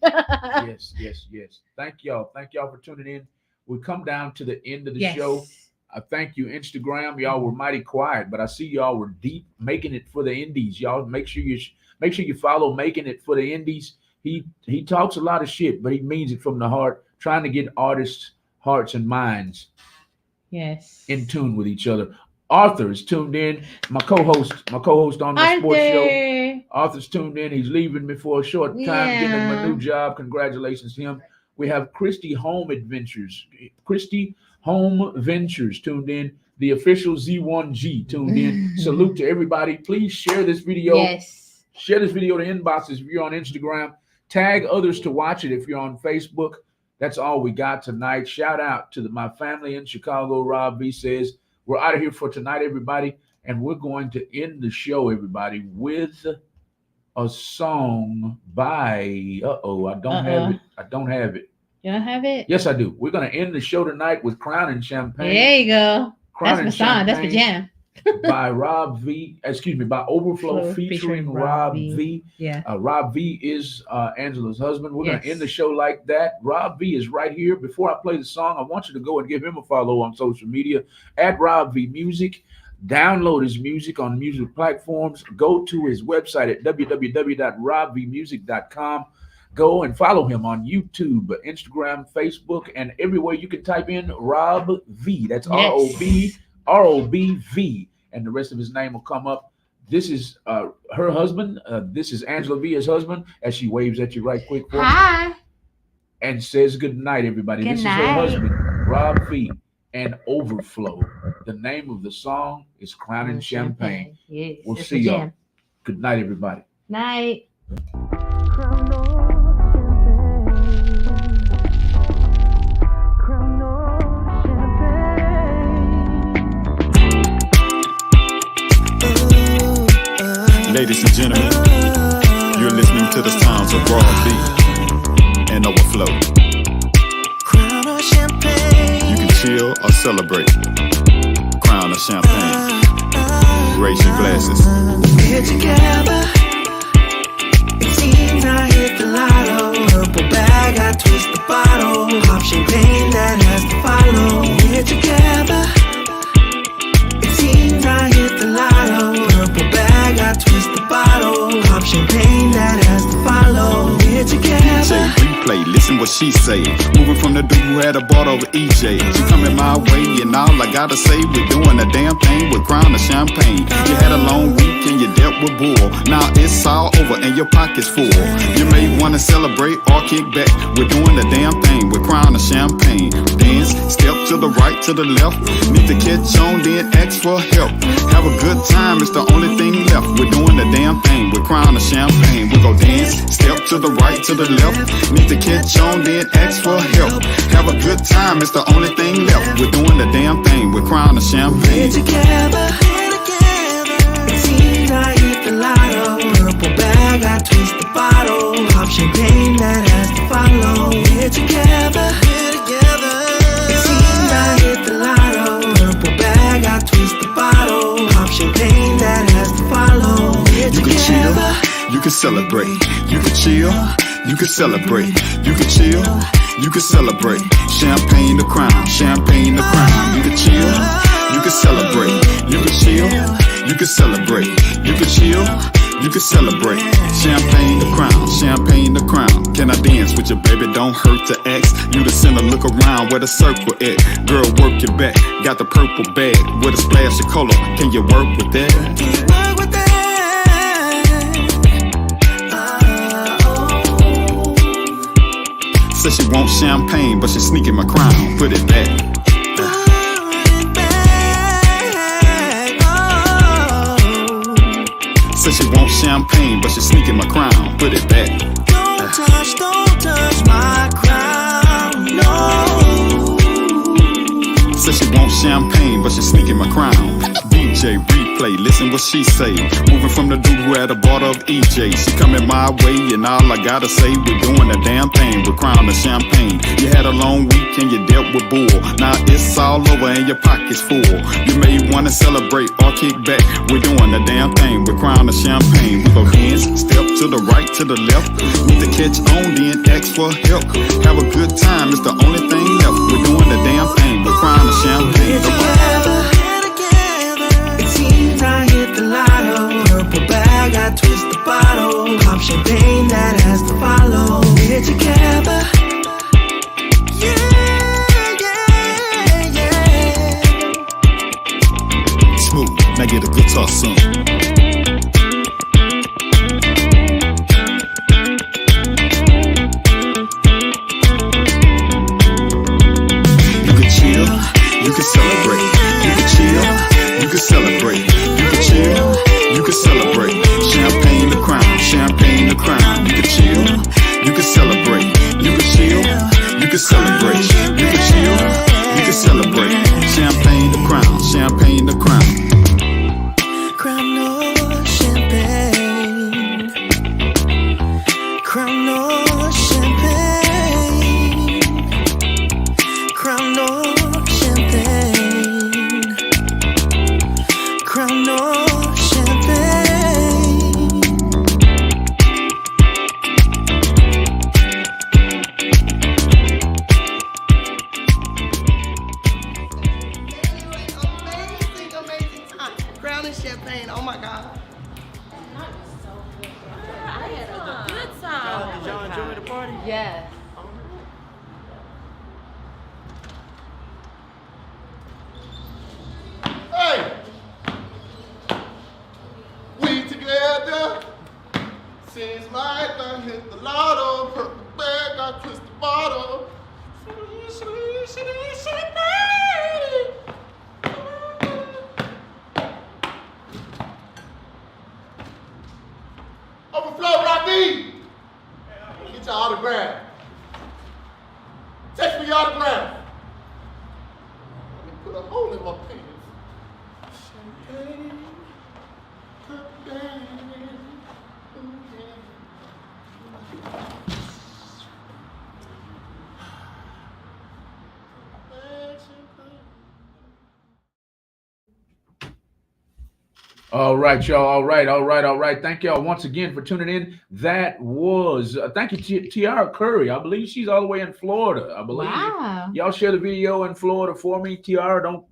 Speaker 1: Yes. Thank y'all for tuning in. We come down to the end of the show. I thank you, Instagram. Y'all were mighty quiet, but I see y'all were deep making it for the indies. Y'all make sure you follow Making It for the Indies. He talks a lot of shit, but he means it from the heart, trying to get artists' hearts and minds in tune with each other. Arthur is tuned in. My co-host on the sports show. Arthur's tuned in. He's leaving me for a short time, getting him a new job. Congratulations to him. We have Christy Home Ventures tuned in. The official Z1G tuned in. Salute to everybody. Please share this video.
Speaker 2: Yes.
Speaker 1: Share this video to inboxes if you're on Instagram. Tag others to watch it if you're on Facebook. That's all we got tonight. Shout out to my family in Chicago. Rob V says, we're out of here for tonight, everybody. And we're going to end the show, everybody, with a song by, I don't have it.
Speaker 2: You don't have it?
Speaker 1: Yes, I do. We're going to end the show tonight with Crown and Champagne.
Speaker 2: There you go.
Speaker 1: Crown
Speaker 2: That's my song. That's my jam.
Speaker 1: by Overflow featuring Rob V.
Speaker 2: Yeah.
Speaker 1: Rob V is Angela's husband. We're going to end the show like that. Rob V is right here. Before I play the song, I want you to go and give him a follow on social media at Rob V Music. Download his music on music platforms. Go to his website at www.robvmusic.com. Go and follow him on YouTube, Instagram, Facebook, and everywhere you can type in Rob V. That's ROBV, and the rest of his name will come up. This is her husband. This is Angela Via's husband, as she waves at you right quick.
Speaker 2: Hi.
Speaker 1: And says good night, everybody. This is her husband, Rob V, and Overflow. The name of the song is Crown and Champagne.
Speaker 2: Yes,
Speaker 1: we'll see y'all. Good night, everybody.
Speaker 2: Night.
Speaker 4: Ladies and gentlemen, you're listening to the sounds of Raw V and Overflow.
Speaker 5: Crown or champagne.
Speaker 4: You can chill or celebrate. Crown or champagne. Raise your glasses.
Speaker 5: We're together. It seems I hit the lotto. Purple bag, I twist the bottle. Pop champagne that has to follow. We're together. It seems I hit the lotto. Purple bag, I twist the bottle. Pop champagne that has to follow. We're together.
Speaker 4: Say replay, listen what she say. Moving from the dude who had a bought over EJ. She coming my way, and all I gotta say, we're doing a damn thing with Crown or Champagne. You had a long week and you dealt with bull. Now it's all over and your pocket's full. You may wanna celebrate or kick back. We're doing the damn thing with Crown or Champagne. Dance, step to the right, to the left. Need to catch on, then ask for help. Have a good time, it's the only thing left. We're doing the damn thing with Crown or Champagne. We go dance, step to the right, to the left. Need to catch on, then ask for help. Have a good time, it's the only thing left. We're doing the damn thing with Crown or Champagne.
Speaker 5: We're together. It seems I hit the lotto. Purple bag, I twist the bottle. Pop champagne that has to follow. We're together. It seems I hit the lotto. Purple bag, I twist the bottle. Pop champagne that has to follow. We're
Speaker 4: You can chill,
Speaker 5: together.
Speaker 4: you can celebrate. You can chill, you can celebrate. You can chill, you can celebrate. Champagne the crown, champagne the crown. You can chill, you can celebrate. You can chill, you can celebrate. You can chill, you can celebrate. Champagne the crown, champagne the crown. Can I dance with you, baby? Don't hurt to ask. You the center, look around where the circle at. Girl, work your back. Got the purple bag with a splash of color. Can you work with that?
Speaker 5: Can you work with that?
Speaker 4: Says she wants champagne, but she sneaking my crown. Put it back. Said she wants champagne, but she sneaking my crown. Put it back.
Speaker 5: Don't touch my crown, no.
Speaker 4: Said she wants champagne, but she sneaking my crown. DJ replay, listen what she say. Moving from the dude who had a bottle of EJ. She coming my way, and all I gotta say, we're doing the damn thing with crown of champagne. You had a long week and you dealt with bull. Now it's all over and your pocket's full. You may wanna celebrate or kick back. We're doing the damn thing with crown of champagne. We go hands, step to the right, to the left. With the catch on, then ask for help. Have a good time, it's the only thing left. We're doing the damn thing with crown of champagne.
Speaker 5: It seems I hit the lotto. Purple bag, I twist the bottle. Pop champagne that has to follow. We're together. Yeah, yeah, yeah.
Speaker 4: Smooth, now get a guitar song. You can celebrate, you can chill, you can celebrate, you can chill, you can celebrate. Champagne the crown, champagne the crown. You can chill, you can celebrate, you can chill, you can celebrate, you can chill, you can celebrate. Champagne the crown, champagne the crown.
Speaker 5: Crown or champagne, crown or champagne, crown or crown or champagne.
Speaker 6: Amazing time. Crown and champagne. Oh my God.
Speaker 7: I had a good time.
Speaker 8: Did y'all enjoy the party?
Speaker 7: Yes.
Speaker 9: Hey! We together since my I hit the lotto. Purple bag, I twist the bottle. Overflow, Rocky! Get your autograph. Text me your autograph. Let me put a hole in my pants. Champagne, champagne,
Speaker 1: All right, y'all. All right. Thank y'all once again for tuning in. That was thank you, Tiara Curry. I believe she's all the way in Florida. I believe.
Speaker 2: Wow.
Speaker 1: Y'all share the video in Florida for me. Tiara, don't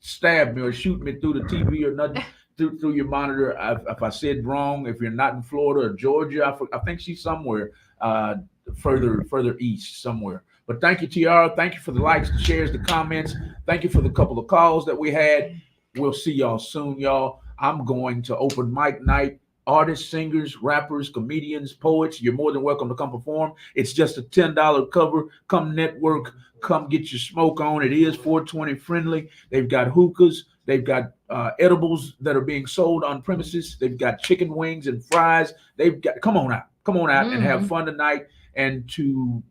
Speaker 1: stab me or shoot me through the TV or nothing through your monitor. If I said wrong, if you're not in Florida or Georgia, I think she's somewhere further east somewhere. But thank you, Tiara. Thank you for the likes, the shares, the comments. Thank you for the couple of calls that we had. We'll see y'all soon, y'all. I'm going to open mic night. Artists, singers, rappers, comedians, poets, you're more than welcome to come perform. It's just a $10 cover. Come network. Come get your smoke on. It is 420 friendly. They've got hookahs. They've got edibles that are being sold on premises. They've got chicken wings and fries. They've got, come on out and have fun tonight. And to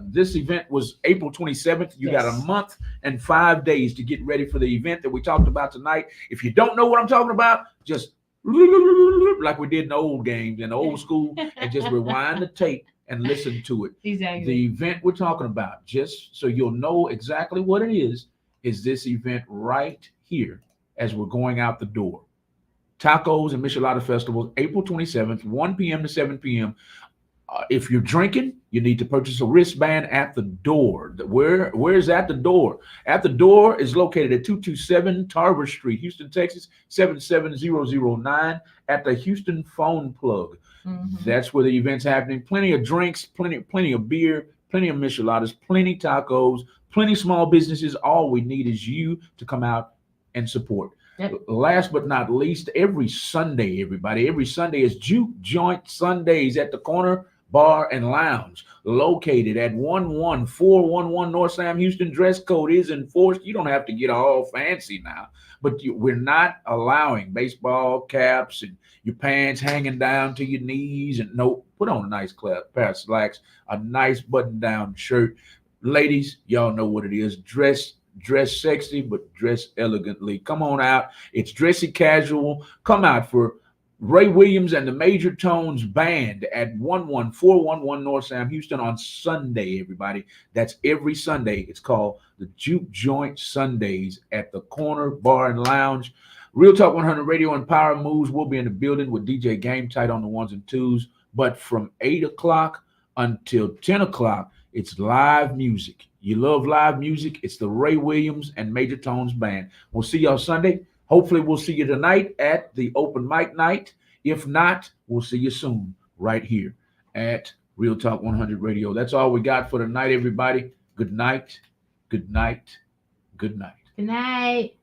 Speaker 1: this event was April 27th. You got a month and 5 days to get ready for the event that we talked about tonight. If you don't know what I'm talking about, just like we did in the old games in the old school, and just rewind the tape and listen to it.
Speaker 2: Exactly.
Speaker 1: The event we're talking about, just so you'll know exactly what it is this event right here as we're going out the door. Tacos and Micheladas Festival, April 27th, 1 p.m. to 7 p.m. If you're drinking, you need to purchase a wristband at the door. Where is at the door? At the door is located at 227 Tarver Street, Houston, Texas, 77009 at the Houston phone plug. That's where the event's happening. Plenty of drinks, plenty of beer, plenty of micheladas, plenty tacos, plenty small businesses. All we need is you to come out and support. Yep. Last but not least, every Sunday, everybody, every Sunday is Juke Joint Sundays at the corner Bar and Lounge, located at 11411 North Sam Houston. Dress code is enforced. You don't have to get all fancy now, but we're not allowing baseball caps and your pants hanging down to your knees. And no, put on a nice pair of slacks, a nice button-down shirt. Ladies, y'all know what it is. Dress sexy, but dress elegantly. Come on out. It's dressy casual. Come out for Ray Williams and the Major Tones Band at 11411 North Sam Houston on Sunday, everybody. That's every Sunday. It's called the Juke Joint Sundays at the Corner Bar and Lounge. Real Talk 100 Radio and Power Moves will be in the building with DJ Game Tight on the ones and twos. But from 8 o'clock until 10 o'clock, it's live music. You love live music? It's the Ray Williams and Major Tones Band. We'll see y'all Sunday. Hopefully, we'll see you tonight at the open mic night. If not, we'll see you soon right here at Real Talk 100 Radio. That's all we got for tonight, everybody. Good night. Good night. Good night.
Speaker 2: Good night.